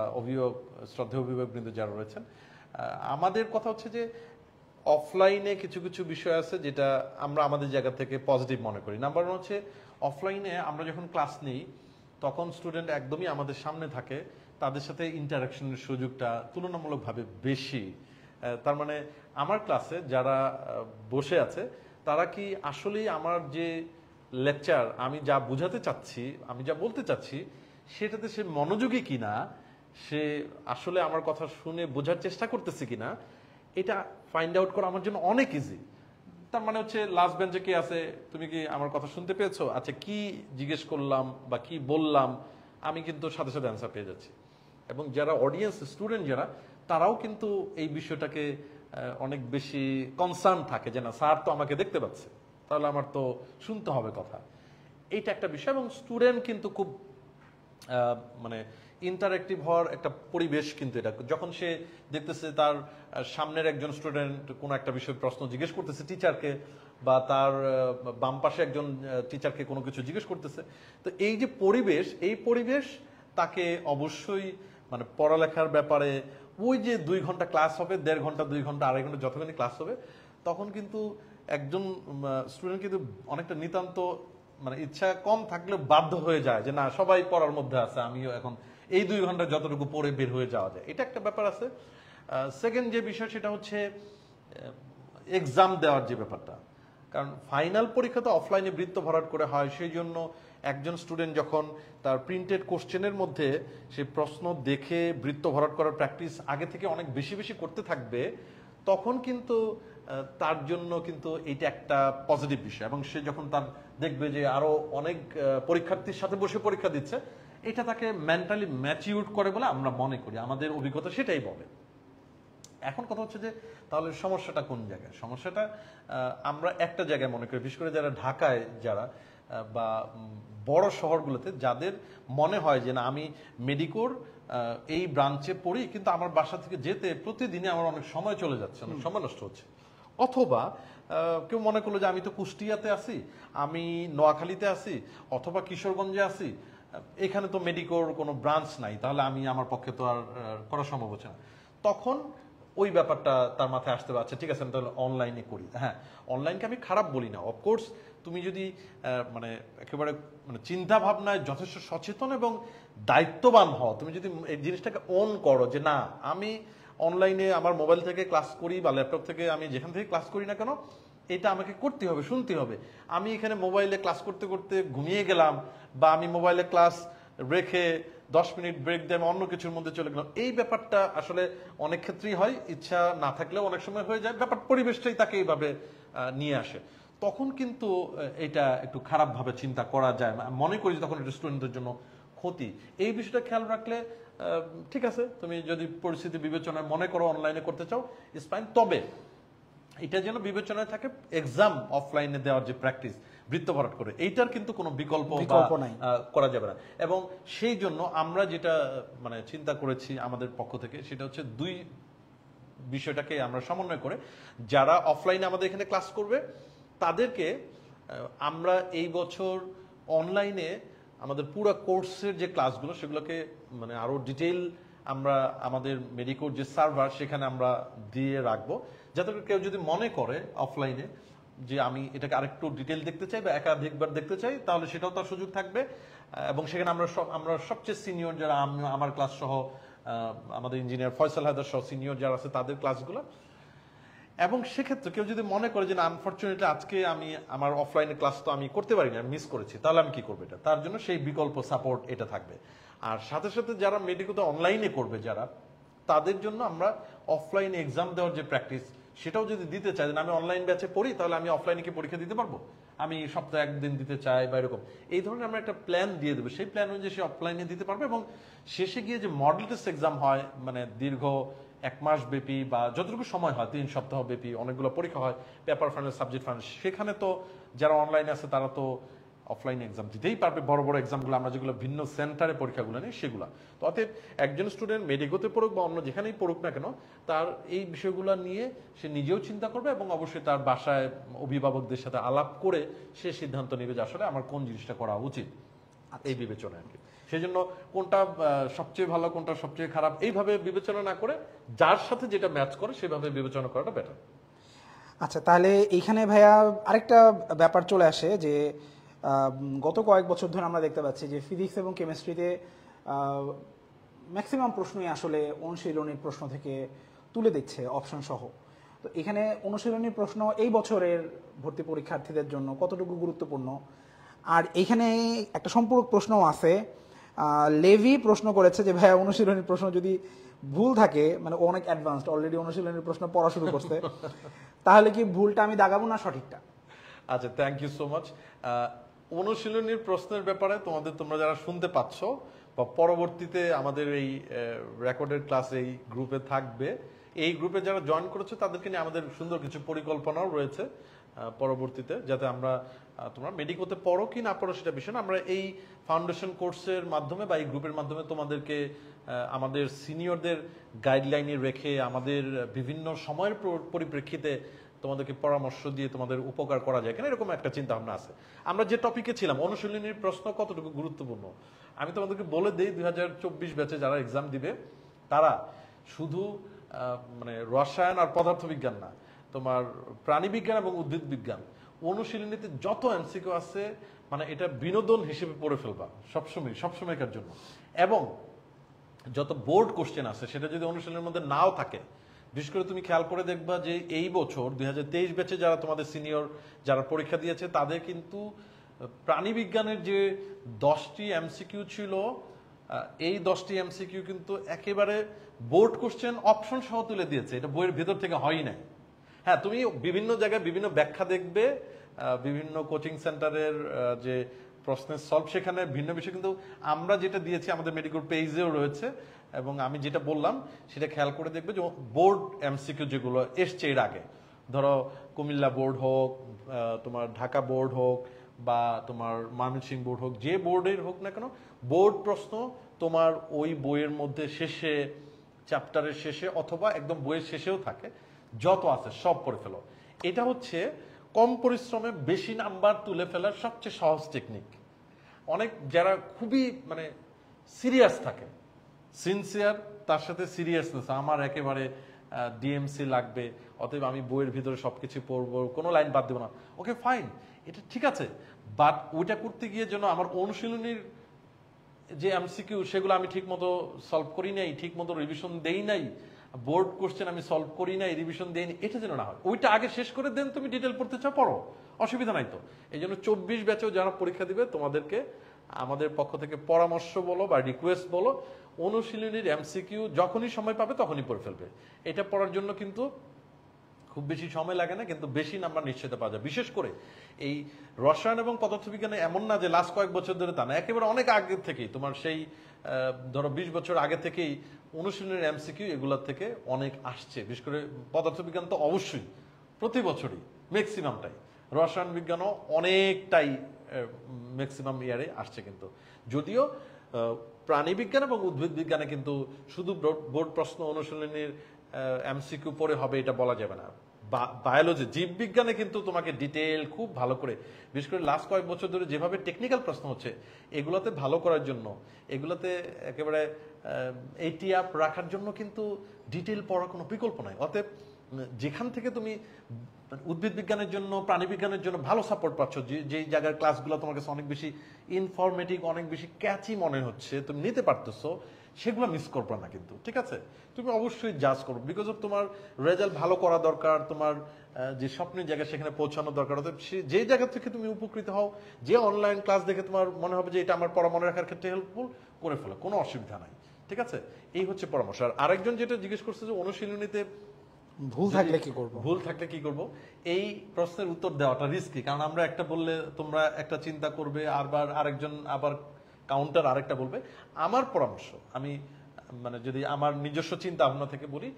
শ্রদ্ধেয় অভিভাবকবৃন্দ যারা রয়েছেন, আমাদের কথা হচ্ছে যে অফলাইনে কিছু কিছু বিষয় আছে যেটা আমরা আমাদের জায়গা থেকে পজিটিভ মনে করি। নাম্বার ওয়ান হচ্ছে অফলাইনে আমরা যখন ক্লাস নিই তখন স্টুডেন্ট একদমই আমাদের সামনে থাকে, তাদের সাথে ইন্টারাকশনের সুযোগটা তুলনামূলকভাবে বেশি। তার মানে আমার ক্লাসে যারা বসে আছে তারা কি আসলেই আমার যে লেকচার আমি যা বোঝাতে চাচ্ছি, আমি যা বলতে চাচ্ছি সেটাতে সে মনোযোগী কিনা, সে আসলে আমার কথা শুনে বোঝার চেষ্টা করতেছে কিনা, এটা ফাইন্ড আউট করা আমার জন্য অনেক ইজি। তার মানে হচ্ছে লাস্ট বেঞ্চে কে আছে, তুমি কি আমার কথা শুনতে পেয়েছো, আচ্ছা কি জিজ্ঞেস করলাম বা কি বললাম, আমি কিন্তু সাথে সাথে অ্যান্সার পেয়ে যাচ্ছি। এবং যারা অডিয়েন্স স্টুডেন্ট যারা, তারাও কিন্তু এই বিষয়টাকে অনেক বেশি কনসার্ন থাকে যে না স্যার তো আমাকে দেখতে পাচ্ছে, তাহলে আমার তো শুনতে হবে কথা। এইটা একটা বিষয়। এবং স্টুডেন্ট কিন্তু খুব মানে ইন্টারেক্টিভ হওয়ার একটা পরিবেশ কিন্তু এটা, যখন সে দেখতেছে তার সামনের একজন স্টুডেন্ট কোনো একটা বিষয়ে প্রশ্ন জিজ্ঞেস করতেছে টিচারকে, বা তার বাম পাশে একজন টিচারকে কোনো কিছু জিজ্ঞেস করতেছে, তো এই যে পরিবেশ, এই পরিবেশ তাকে অবশ্যই মানে পড়ালেখার ব্যাপারে ওই যে 2 ঘন্টা ক্লাস হবে, 1.5 ঘন্টা 2 ঘন্টা 2.5 ঘন্টা যতক্ষণই ক্লাস হবে, তখন কিন্তু একজন স্টুডেন্ট কিন্তু অনেকটা নিতান্ত মানে ইচ্ছা কম থাকলে বাধ্য হয়ে যায় যে না সবাই পড়ার মধ্যে আছে, আমিও এখন এই 2 ঘন্টা যতটুকু পড়ে বের হয়ে যাওয়া যায়, এটা একটা ব্যাপার আছে। সেকেন্ড যে বিষয় সেটা হচ্ছে এক্সাম দেওয়ার যে ব্যাপারটা, কারণ ফাইনাল পরীক্ষা তো অফলাইনে বৃত্ত ভরাট করে হয়, সেই জন্য একজন স্টুডেন্ট যখন তার প্রিন্টেড কোশ্চেনের মধ্যে সে প্রশ্ন দেখে বৃত্ত ভরাট করার প্র্যাকটিস আগে থেকে অনেক বেশি বেশি করতে থাকবে, তখন কিন্তু তার জন্য কিন্তু এটা একটা পজিটিভ বিষয়। এবং সে যখন তার দেখবে যে আরো অনেক পরীক্ষার্থীর সাথে বসে পরীক্ষা দিচ্ছে, এটা তাকে মেন্টালি ম্যাচিউর করে বলে আমরা মনে করি, আমাদের অভিজ্ঞতা সেটাই বলে। এখন কথা হচ্ছে যে তাহলে সমস্যাটা কোন জায়গায়? সমস্যাটা আমরা একটা জায়গায় মনে করি, বিশেষ করে যারা ঢাকায় যারা বা বড় শহরগুলোতে যাদের মনে হয় যে না আমি মেডিকোর এই ব্রাঞ্চে পড়ি, কিন্তু আমার বাসা থেকে যেতে প্রতিদিনে আমার অনেক সময় চলে যাচ্ছে, অনেক সময় নষ্ট হচ্ছে। অথবা কেউ মনে করলো যে আমি তো কুষ্টিয়াতে আছি, আমি নোয়াখালীতে আছি, অথবা কিশোরগঞ্জে আছি, এখানে তো মেডিকোর কোনো ব্রাঞ্চ নাই, তাহলে আমি আমার পক্ষে তো আর করা সম্ভব হচ্ছে না। তখন ওই ব্যাপারটা তার মাথায় আসতে পারছে, ঠিক আছে আমি তাহলে অনলাইনে করি। হ্যাঁ, অনলাইনকে আমি খারাপ বলি না, অফকোর্স তুমি যদি মানে একেবারে মানে চিন্তা ভাবনায় যথেষ্ট সচেতন এবং দায়িত্ববান হও, তুমি যদি এই জিনিসটাকে অন করো যে না আমি অনলাইনে আমার মোবাইল থেকে ক্লাস করি বা ল্যাপটপ থেকে আমি যেখান থেকে ক্লাস করি না কেন, এটা আমাকে করতে হবে, শুনতে হবে। আমি এখানে মোবাইলে ক্লাস করতে করতে ঘুমিয়ে গেলাম, বা আমি মোবাইলে ক্লাস রেখে 10 মিনিট ব্রেক দিয়ে আমি অন্য কিছুর মধ্যে চলে গেলাম, এই ব্যাপারটা আসলে অনেক ক্ষেত্রেই হয়, ইচ্ছা না থাকলেও অনেক সময় হয়ে যায়, ব্যাপার পরিবেশটাই তাকে এইভাবে নিয়ে আসে। তখন কিন্তু এটা একটু খারাপভাবে চিন্তা করা যায়, মনে করি তখন এটা স্টুডেন্টদের জন্য ক্ষতি। এই বিষয়টা খেয়াল রাখলে ঠিক আছে, তুমি যদি পরিস্থিতি বিবেচনায় মনে করো অনলাইনে করতে চাও ইটস ফাইন, তবে এটা যেন বিবেচনায় থাকে এক্সাম অফলাইনে দেওয়ার যে প্র্যাকটিস বৃত্ত ভরাট করে, এইটার কিন্তু কোনো বিকল্প নাই, করা যাবে না। এবং সেই জন্য আমরা যেটা মানে চিন্তা করেছি আমাদের পক্ষ থেকে, সেটা হচ্ছে 2 বিষয়টাকে আমরা সমন্বয় করে যারা অফলাইনে আমাদের এখানে ক্লাস করবে তাদেরকে আমরা এই বছর অনলাইনে আমাদের পুরো কোর্সের যে ক্লাসগুলো সেগুলোকে মানে আরো ডিটেইল আমরা আমাদের মেডিকোর যে সার্ভার সেখানে আমরা দিয়ে রাখবো, যাতে কেউ যদি মনে করে অফলাইনে যে আমি এটাকে আরেকটু ডিটেইল দেখতে চাই বা একাধিকবার দেখতে চাই, তাহলে সেটাও তার সুযোগ থাকবে। এবং সেখানে আমরা সবচেয়ে সিনিয়র যারা, আমার ক্লাস সহ আমাদের ইঞ্জিনিয়ার ফয়সাল হায়দার সহ সিনিয়র যারা আছে তাদের ক্লাসগুলো। এবং সেক্ষেত্রে কেউ যদি মনে করে যে না আনফরচুনেটলি আজকে আমি আমার অফলাইনে ক্লাস তো আমি করতে পারি না, মিস করেছি, তাহলে আমি কি করবো, এটা তার জন্য সেই বিকল্প সাপোর্ট এটা থাকবে। আর সাথে সাথে যারা মেডিকেলতে অনলাইনে করবে যারা, তাদের জন্য আমরা অফলাইনে এক্সাম দেওয়ার যে প্র্যাকটিস সেটাও যদি দিতে চাই, আমি অনলাইন ব্যাচে পড়ি তাহলে আমি অফলাইনে কি পরীক্ষা দিতে পারবো, আমি সপ্তাহে 1 দিন দিতে চাই বা এরকম, এই ধরনের আমরা একটা প্ল্যান দিয়ে দেবো, সেই প্ল্যান অনুযায়ী সে অফলাইনে দিতে পারবে। এবং শেষে গিয়ে যে মডেল টেস্ট এক্সাম হয় মানে দীর্ঘ 1 মাস ব্যাপী বা যতটুকু সময় হয় 3 সপ্তাহ ব্যাপী অনেকগুলো পরীক্ষা হয়, পেপার ফাইনাল সাবজেক্ট ফাইনাল, সেখানে তো যারা অনলাইনে আছে তারা তো অফলাইন এক্সাম দিতেই পারবে, বড় বড় এক্সামগুলো আমরা যেগুলো ভিন্ন সেন্টারে পরীক্ষাগুলো নেই সেগুলো। তো অতএব একজন স্টুডেন্ট মেডিকোতে পড়ুক বা অন্য যেখানেই পড়ুক না কেন, তার এই বিষয়গুলো নিয়ে সে নিজেও চিন্তা করবে এবং অবশ্যই তার বাসায় অভিভাবকদের সাথে আলাপ করে সে সিদ্ধান্ত নেবে যে আসলে আমার কোন জিনিসটা করা উচিত, এই বিবেচনায় আর কি। সেই জন্য কোনটা সবচেয়ে ভালো কোনটা সবচেয়ে খারাপ এইভাবে বিবেচনা না করে যার সাথে যেটা ম্যাচ করে সেভাবে বিবেচনা করাটা বেটার। আচ্ছা, তাহলে এইখানে ভাইয়া আরেকটা ব্যাপার চলে আসে যে গত কয়েক বছর ধরে আমরা দেখতে পাচ্ছি যে ফিজিক্স এবং কেমিস্ট্রিতে ম্যাক্সিমাম প্রশ্নই আসলে অনুশীলনীর প্রশ্ন থেকে তুলে দিচ্ছে অপশন সহ। তো এখানে অনুশীলনী প্রশ্ন এই বছরের ভর্তি পরীক্ষার্থীদের জন্য কতটুকু গুরুত্বপূর্ণ? আর এইখানে একটা সম্পূরক প্রশ্নও আছে। লেভি প্রশ্ন করেছে যে ভাইয়া অনুশীলনীর প্রশ্ন যদি ভুল থাকে, মানে ও অনেক অ্যাডভান্সড, অলরেডি অনুশীলনীর প্রশ্ন পড়া শুরু করছে, তাহলে কি ভুলটা আমি দাগাবো না সঠিকটা? আচ্ছা, থ্যাংক ইউ সো মাচ। অনুশীলনীর প্রশ্নের ব্যাপারে তোমরা যারা শুনতে পাচ্ছ বা পরবর্তীতে আমাদের এই রেকর্ডেড ক্লাস এই গ্রুপে থাকবে, এই গ্রুপে যারা জয়েন করেছে তাদেরকে নিয়ে আমাদের সুন্দর কিছু পরিকল্পনাও রয়েছে পরবর্তীতে, যাতে আমরা তোমরা মেডিকোতে পড়ো কি না পড়ো সেটা বিষয় না, আমরা এই ফাউন্ডেশন কোর্সের মাধ্যমে বা এই গ্রুপের মাধ্যমে তোমাদেরকে আমাদের সিনিয়রদের গাইডলাইনে রেখে আমাদের বিভিন্ন সময়ের পরিপ্রেক্ষিতে তোমাদেরকে পরামর্শ দিয়ে তোমাদের উপকার করা যায় কেন, এরকম একটা চিন্তা ভাবনা আছে। আমরা যে টপিকে ছিলাম অনুশীলনীর প্রশ্ন কতটুকু গুরুত্বপূর্ণ, আমি তোমাদেরকে বলে দিই 2024 ব্যাচে যারা এক্সাম দিবে তারা শুধু মানে রসায়ন আর পদার্থবিজ্ঞান না, তোমার প্রাণীবিজ্ঞান এবং উদ্ভিদ বিজ্ঞান অনুশীলনীতে যত এমসিকিউ আছে, মানে এটা বিনোদন হিসেবে পড়ে ফেলবা সবসময়কার জন্য। এবং যত বোর্ড কোশ্চেন আছে সেটা যদি অনুশীলনের মধ্যে নাও থাকে, বিশেষ করে তুমি খেয়াল করে দেখবা যে এই বছর 2023 ব্যাচে যারা তোমাদের সিনিয়র যারা পরীক্ষা দিয়েছে তাদের কিন্তু প্রাণীবিজ্ঞানের যে 10টি এমসিকিউ ছিল, এই 10টি এমসিকিউ কিন্তু একেবারে বোর্ড কোশ্চেন অপশন সহ তুলে দিয়েছে, এটা বইয়ের ভেতর থেকে হয়ই নাই। হ্যাঁ, তুমি বিভিন্ন জায়গায় বিভিন্ন ব্যাখ্যা দেখবে, বিভিন্ন কোচিং সেন্টারের যে প্রশ্নের সলভ সেখানে ভিন্ন বিষয়, কিন্তু আমরা যেটা দিয়েছি আমাদের মেডিকেল পেজেও রয়েছে এবং আমি যেটা বললাম সেটা খেয়াল করে দেখবে যে বোর্ড এমসিকিউ যেগুলো এসছে এর আগে, ধরো কুমিল্লা বোর্ড হোক, তোমার ঢাকা বোর্ড হোক বা তোমার ময়মনসিংহ বোর্ড হোক, যে বোর্ডের হোক না কেন, বোর্ড প্রশ্ন তোমার ওই বইয়ের মধ্যে শেষে, চ্যাপ্টারের শেষে অথবা একদম বইয়ের শেষেও থাকে, যত আছে সব পড়ে ফেলো। এটা হচ্ছে কম পরিশ্রমে বেশি নাম্বার তুলে ফেলার সবচেয়ে সহজ টেকনিক। অনেক যারা খুবই মানে সিরিয়াস থাকে, সিনসিয়ার, তার সাথে সিরিয়াসনেস, আমার একেবারে ডিএমসি লাগবে, অতএব আমি বইয়ের ভিতরে সবকিছু পড়বো, কোনো লাইন বাদ দেবো না, ওকে ফাইন, এটা ঠিক আছে, বাট ওইটা করতে গিয়ে যেন আমার অনুশীলনীর যে এমসিকিউ সেগুলো আমি ঠিক মতো সলভ করি নাই, ঠিক মতো রিভিশন দেই নাই, বোর্ড কোশ্চেন আমি সলভ করি নাই, রিভিশন দেইনি, এটা যেন না হয়। ওইটা আগে শেষ করে দেন, তুমি ডিটেল পড়তে চাও পড়ো, অসুবিধা নাই তো। এই জন্য 24 ব্যাচেও যারা পরীক্ষা দিবে তোমাদেরকে আমাদের পক্ষ থেকে পরামর্শ বলো বা রিকোয়েস্ট বলো, অনুশীলনীর এমসিকিউ যখনই সময় পাবে তখনই পড়ে ফেলবে। এটা পড়ার জন্য কিন্তু খুব বেশি সময় লাগে না, কিন্তু বেশি নাম্বার নিশ্চিত পাওয়া যায়। বিশেষ করে এই রসায়ন এবং পদার্থবিজ্ঞানে এমন না যে লাস্ট কয়েক বছর ধরে, তা না, একেবারে অনেক আগে থেকেই তোমার সেই ধরো 20 বছর আগে থেকেই অনুশীলনের এমসিকিউ এগুলোর থেকে অনেক আসছে। বিশেষ করে পদার্থবিজ্ঞান তো অবশ্যই প্রতি বছরই ম্যাক্সিমামটাই, রসায়ন বিজ্ঞানও অনেকটাই ম্যাক্সিমাম ইয়ারে আসছে। কিন্তু যদিও প্রাণীবিজ্ঞান এবং উদ্ভিদ বিজ্ঞানে কিন্তু শুধু বোর্ড প্রশ্ন অনুশীলনীর এমসিকিউ পড়ে হবে এটা বলা যাবে না। বায়োলজি, জীববিজ্ঞানে কিন্তু তোমাকে ডিটেল খুব ভালো করে, বিশেষ করে লাস্ট কয়েক বছর ধরে যেভাবে টেকনিক্যাল প্রশ্ন হচ্ছে, এগুলোতে ভালো করার জন্য, এগুলোতে একেবারে 80 আপ রাখার জন্য কিন্তু ডিটেল পড়ার কোনো বিকল্প নাই। অতএব যেখান থেকে তুমি উদ্ভিদ বিজ্ঞানের জন্য, প্রাণীবিজ্ঞানের জন্য ভালো সাপোর্ট পাচ্ছ, যে জায়গার ক্লাসগুলো তোমার কাছে অনেক বেশি ইনফরমেটিভ, অনেক বেশি ক্যাচি মনে হচ্ছে, তুমি নিতে পারতেছো, সেগুলো মিস করবে না কিন্তু, ঠিক আছে? তুমি অবশ্যই জাজ করো, বিকজ অফ তোমার রেজাল্ট ভালো করা দরকার, তোমার যে স্বপ্নের জায়গা সেখানে পৌঁছানো দরকার। যে জায়গা থেকে তুমি উপকৃত হও, যে অনলাইন ক্লাস দেখে তোমার মনে হবে যে এটা আমার পড়া মনে রাখার ক্ষেত্রে হেল্পফুল, করে ফেলো, কোনো অসুবিধা নাই, ঠিক আছে? এই হচ্ছে পরামর্শ। আর আরেকজন যেটা জিজ্ঞেস করছে যে অনুশীলনীতে ভুল থাকলে কি করব, এই প্রশ্নের উত্তর দেওয়াটা রিস্কি, কারণ আমরা একটা বললে তোমরা একটা চিন্তা করবে, আরেকজন আবার কাউন্টার আরেকটা বলবে। আমার পরামর্শ, আমি মানে যদি আমার নিজস্ব চিন্তা ভাবনা থেকে বলি,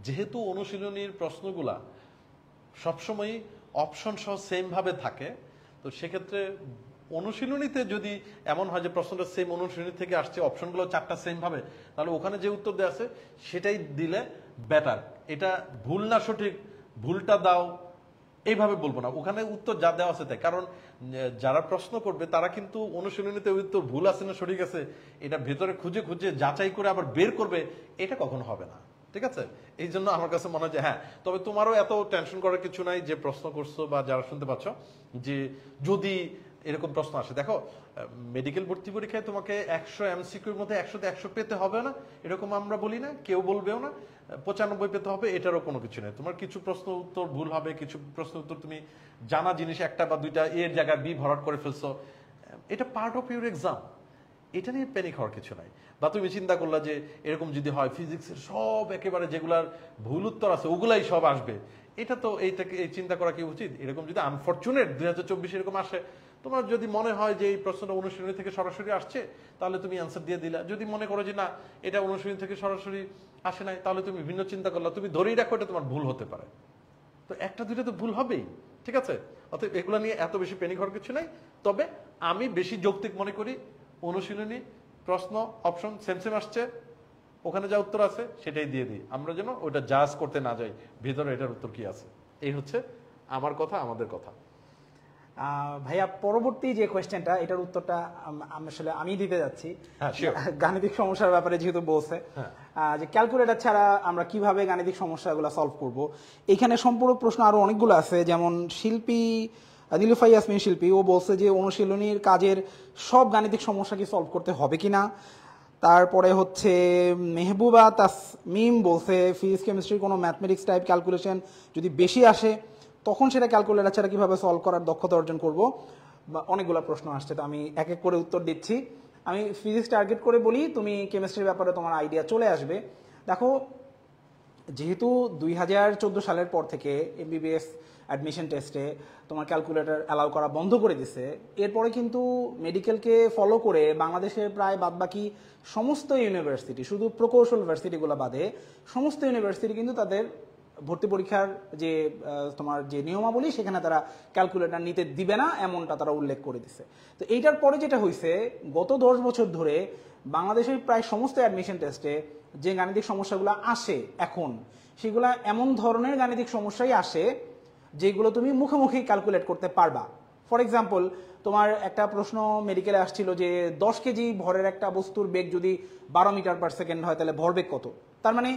যেহেতু অনুশীলনীর প্রশ্নগুলা সবসময় অপশন সহ সেম ভাবে থাকে, তো সেক্ষেত্রে অনুশীলনীতে যদি এমন হয় যে প্রশ্নটা সেম অনুশীলনী থেকে আসছে, অপশনগুলো 4টা সেম ভাবে, তাহলে ওখানে যে উত্তর দেওয়া আছে সেটাই দিলে বেটার। এটা ভুল না সঠিক, ভুলটা দাও এইভাবে বলবো না, ওখানে উত্তর যা দেওয়া আছে তাই। কারণ যারা প্রশ্ন করবে তারা কিন্তু অনুশীলনীতে উত্তর ভুল আছে না সঠিক আছে এটা ভেতরে খুঁজে খুঁজে যাচাই করে আবার বের করবে, এটা কখনো হবে না, ঠিক আছে, এই জন্য আমার কাছে মনে হয় যে হ্যাঁ, তবে তোমারও এত টেনশন করার কিছু নাই যে প্রশ্ন করছো বা যারা শুনতে পাচ্ছ যে যদি এরকম প্রশ্ন আসে। দেখো, মেডিকেল ভর্তি পরীক্ষায় তোমাকে 100 এমসিকিউর মধ্যে 100তে 100 পেতে হবে না, এরকম আমরা বলি না, কেউ বলবেও না 95 পেতে হবে, এটারও কোনো কিছু নেই। তোমার কিছু প্রশ্ন উত্তর ভুল হবে, কিছু প্রশ্ন উত্তর তুমি জানা জিনিস একটা বা দুইটা এর জায়গায় বি ভরাট করে ফেলছো, এটা পার্ট অফ ইউর এক্সাম, এটা নিয়ে প্যানিক হওয়ার কিছু নাই। বা তুমি চিন্তা করলা যে এরকম যদি হয় ফিজিক্সের সব একেবারে যেগুলার ভুল উত্তর আছে ওগুলাই সব আসবে, এটা তো এইটাকে এই চিন্তা করা কি উচিত? এরকম যদি আনফরচুনেট 2024 এরকম আসে, তোমার যদি মনে হয় যে এই প্রশ্নটা অনুশীলনী থেকে সরাসরি আসছে, তাহলে তুমি অ্যান্সার দিয়ে দিলা। যদি মনে করো যে না, এটা অনুশীলনী থেকে সরাসরি আসে নাই, তাহলে তুমি ভিন্ন চিন্তা করলা, তুমি ধরেই রাখো এটা তোমার ভুল হতে পারে। তো একটা দুইটা তো ভুল হবেই, ঠিক আছে? অতএব এগুলো নিয়ে এত বেশি প্যানিক হওয়ার কিছু নাই। তবে আমি বেশি যৌক্তিক মনে করি অনুশীলনী প্রশ্ন অপশন সেম সেম আসছে, ওখানে যা উত্তর আছে সেটাই দিয়ে দিই, আমরা যেন ওটা জাজ করতে না যাই ভিতরে এটার উত্তর কি আছে। এই হচ্ছে আমার কথা, আমাদের কথা। ভাইয়া পরবর্তী যে কোয়েশ্চেনটা, এটার উত্তরটা আসলে আমি দিতে যাচ্ছি। হ্যাঁ, sure. গাণিতিক সমস্যার ব্যাপারে যেহেতু বলছে, যে ক্যালকুলেটর ছাড়া আমরা কিভাবে গাণিতিক সমস্যাগুলো সলভ করব। এখানে সম্পূরক প্রশ্ন আরো অনেকগুলো আছে, যেমন শিল্পী নীলুফা ইয়াসমিন শিল্পী ও বলছে যে অনুশীলনীর কাজের সব গাণিতিক সমস্যা কি সলভ করতে হবে কিনা। তারপরে হচ্ছে মেহবুবা তাসমিম বলছে ফিজিক্স কেমিস্ট্রির কোনো ম্যাথমেটিক্স টাইপ ক্যালকুলেশন যদি বেশি আসে তখন সেটা ক্যালকুলেটর ছাড়া কিভাবে সলভ করার দক্ষতা অর্জন করব। বা অনেকগুলো প্রশ্ন আসছে, তো আমি এক এক করে উত্তর দিচ্ছি। আমি ফিজিক্স টার্গেট করে বলি, তুমি কেমিস্ট্রির ব্যাপারে তোমার আইডিয়া চলে আসবে। দেখো, যেহেতু 2014 সালের পর থেকে এমবিবিএস অ্যাডমিশন টেস্টে তোমার ক্যালকুলেটর অ্যালাউ করা বন্ধ করে দিছে, এরপরে কিন্তু মেডিকেলকে ফলো করে বাংলাদেশের প্রায় বাদবাকি সমস্ত ইউনিভার্সিটি, শুধু প্রকৌশল ভার্সিটিগুলো বাদে সমস্ত ইউনিভার্সিটি কিন্তু তাদের ভর্তি পরীক্ষার যে তোমার যে নিয়মাবলী সেখানে তারা ক্যালকুলেটর নিতে দিবে না, এমনটা তারা উল্লেখ করে দিছে। তো এইটার পরে যেটা হয়েছে, গত 10 বছর ধরে বাংলাদেশের প্রায় সমস্ত অ্যাডমিশন টেস্টে যে গাণিতিক সমস্যাগুলো আসে এখন, সেগুলা এমন ধরনের গাণিতিক সমস্যাই আসে যেগুলো তুমি মুখোমুখি ক্যালকুলেট করতে পারবা। ফর এক্সাম্পল, তোমার একটা প্রশ্ন মেডিকেলে আসছিল যে 10 কেজি ভরের একটা বস্তুর বেগ যদি 12 মিটার পার সেকেন্ড হয় তাহলে ভরবেগ কত। তার মানে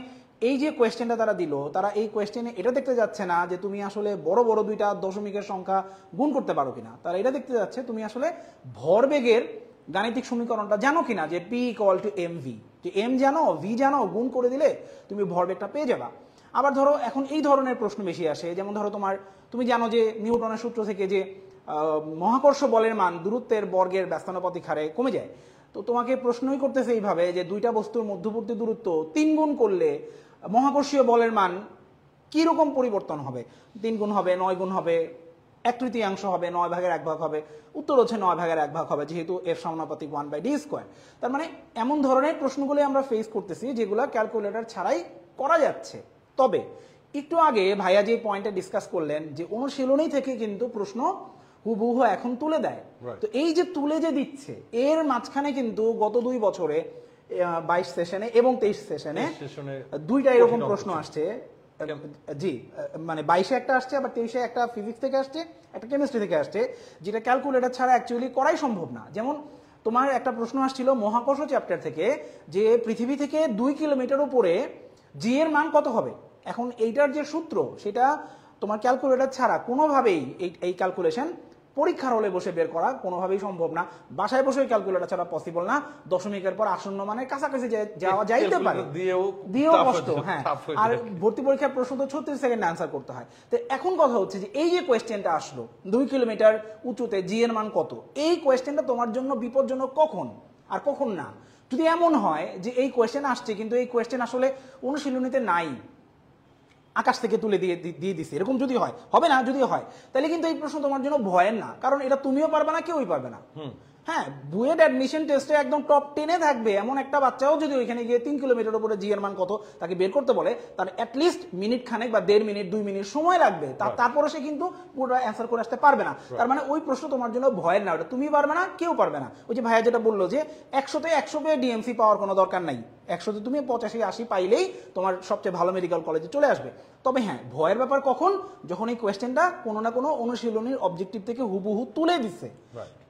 এই যে কোয়েশ্চেনটা তারা দিল, তারা এই কোয়েশ্চেনে এটা দেখতে যাচ্ছে না যে তুমি আসলে বড় বড় দুইটা দশমিকের সংখ্যা গুণ করতে পারো কিনা, তারা এটা দেখতে যাচ্ছে তুমি আসলে ভরবেগের গাণিতিক সমীকরণটা জানো কিনা, যে P = mv, যে m জানো, v জানো, গুণ করে দিলে তুমি ভরবেগটা পেয়ে যাবা। আবার ধরো এখন এই ধরনের প্রশ্ন বেশি আসে, যেমন ধরো তুমি জানো যে নিউটনের সূত্র থেকে যে মহাকর্ষ বলের মান দূরত্বের বর্গের ব্যস্তানুপাতিক হারে কমে যায়। তো তোমাকে প্রশ্নই করতেছে এইভাবে যে দুইটা বস্তুর মধ্যবর্তী দূরত্ব 3 গুণ করলে মহাকর্ষীয় বলের মান কি রকম পরিবর্তন হবে। 3 গুণ হবে, 9 গুণ হবে, 1/3 হবে, 9 ভাগের 1 ভাগ হবে। উত্তর হচ্ছে 9 ভাগের 1 ভাগ হবে, যেহেতু f সমানুপাতিক 1/d²। তার মানে এমন ধরনের প্রশ্নগুলো আমরা ফেস করতেছি যেগুলো ক্যালকুলেটর ছাড়াই করা যাচ্ছে। তবে একটু আগে ভাইয়া যে পয়েন্টটা ডিসকাস করলেন যে অনুশীলনী থেকে কিন্তু প্রশ্ন হুবহু এখন তুলে দেয়। তো এই যে তুলে যে দিচ্ছে, এর মাঝখানে কিন্তু গত 2 বছরে 22 সেশনে এবং 23 সেশনে দুইটা এরকম প্রশ্ন আসছে। জি, মানে 22-এ একটা আসছে, আবার 23-এ একটা ফিজিক্স থেকে আসছে, একটা কেমিস্ট্রি থেকে আসছে, যেটা ক্যালকুলেটর ছাড়া অ্যাকচুয়ালি করাই সম্ভব না। যেমন তোমার একটা প্রশ্ন আসছিল মহাকর্ষ চ্যাপ্টার থেকে, যে পৃথিবী থেকে 2 কিলোমিটার উপরে জি এর মান কত হবে। এখন এইটার যে সূত্র, সেটা তোমার ক্যালকুলেটর ছাড়া কোনোভাবেই এই ক্যালকুলেশন পরীক্ষার হলে বসে বের করা কোনোভাবেই সম্ভব না। বাসায় বসে ক্যালকুলেটর ছাড়া পসিবল না। দশমিকের পর আসন্ন মানের কাছাকাছি যাওয়া যাইতে পারে, দিয়েও কষ্ট। হ্যাঁ, আর ভর্তি পরীক্ষার প্রশ্ন তো 36 সেকেন্ডে আনসার করতে হয়। তো এখন কথা হচ্ছে যে এই যে কোয়েশ্চেনটা আসলো 2 কিলোমিটার উঁচুতে জি এর মান কত, এই কোয়েশ্চেনটা তোমার জন্য বিপজ্জনক কখন আর কখন না। যদি এমন হয় যে এই কোয়েশ্চেন আসছে কিন্তু এই কোয়েশ্চেন আসলে অনুশীলনীতে নাই, আকাশ থেকে তুলে দিয়ে দিছে, এরকম যদি হয়, হবে না যদি হয়, তাহলে কিন্তু এই প্রশ্ন তোমার জন্য ভয়ের না, কারণ এটা তুমিও পারবে না, কেউই পারবে না। হ্যাঁ, বুয়েট অ্যাডমিশন টেস্টে একদম টপ 10-এ থাকবে এমন একটা বাচ্চাও যদি ওইখানে গিয়ে 3 কিলোমিটার উপরে জি এর মান কত তাকে বের করতে বলে, তার অ্যাটলিস্ট মিনিট খানেক বা 1.5 মিনিট 2 মিনিট সময় লাগবে, তারপরে সে কিন্তু পুরো অ্যান্সার করে আসতে পারবে না। তার মানে ওই প্রশ্ন তোমার জন্য ভয়ের না, ওটা তুমি পারবে না, কেউ পারবে না। ওই যে ভাইয়া যেটা বললো যে 100-তে 100 পেয়ে ডিএমসি পাওয়ার কোনো দরকার নাই, 100তে তুমি 85-80 পাইলেই তোমার সবচেয়ে ভালো মেডিকেল কলেজে চলে আসবে। তবে হ্যাঁ, ভয়ের ব্যাপার কখন, যখন এই কোয়েশ্চেনটা কোনো না কোনো অনুশীলনীর অবজেক্টিভ থেকে হুবহু তুলে দিচ্ছে।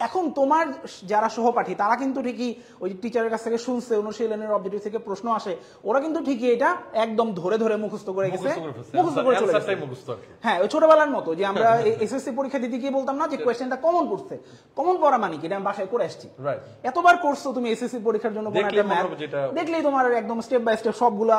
এখন তোমার যারা সহপাঠী তারা কিন্তু ঠিকই ওই টিচারের কাছ থেকে শুনছে, অনুশীলনের অবজেক্টিভ থেকে প্রশ্ন আসে, ওরা কিন্তু ঠিকই এটা একদম ধরে ধরে মুখস্থ করে গেছে, মুখস্থ করে চলে গেছে। হ্যাঁ, ওই ছোটবেলার মতো যে আমরা এসএসসি পরীক্ষা দিতে গিয়ে বলতাম না যে কোয়েশ্চেনটা কমন পড়ছে, কমন পড়া মানে কি, এটা আমি বাসায় করে আসছি। এতবার করছো তুমি এসএসসি পরীক্ষার জন্য, দেখলেই তোমার একদম স্টেপ বাই স্টেপ সবগুলা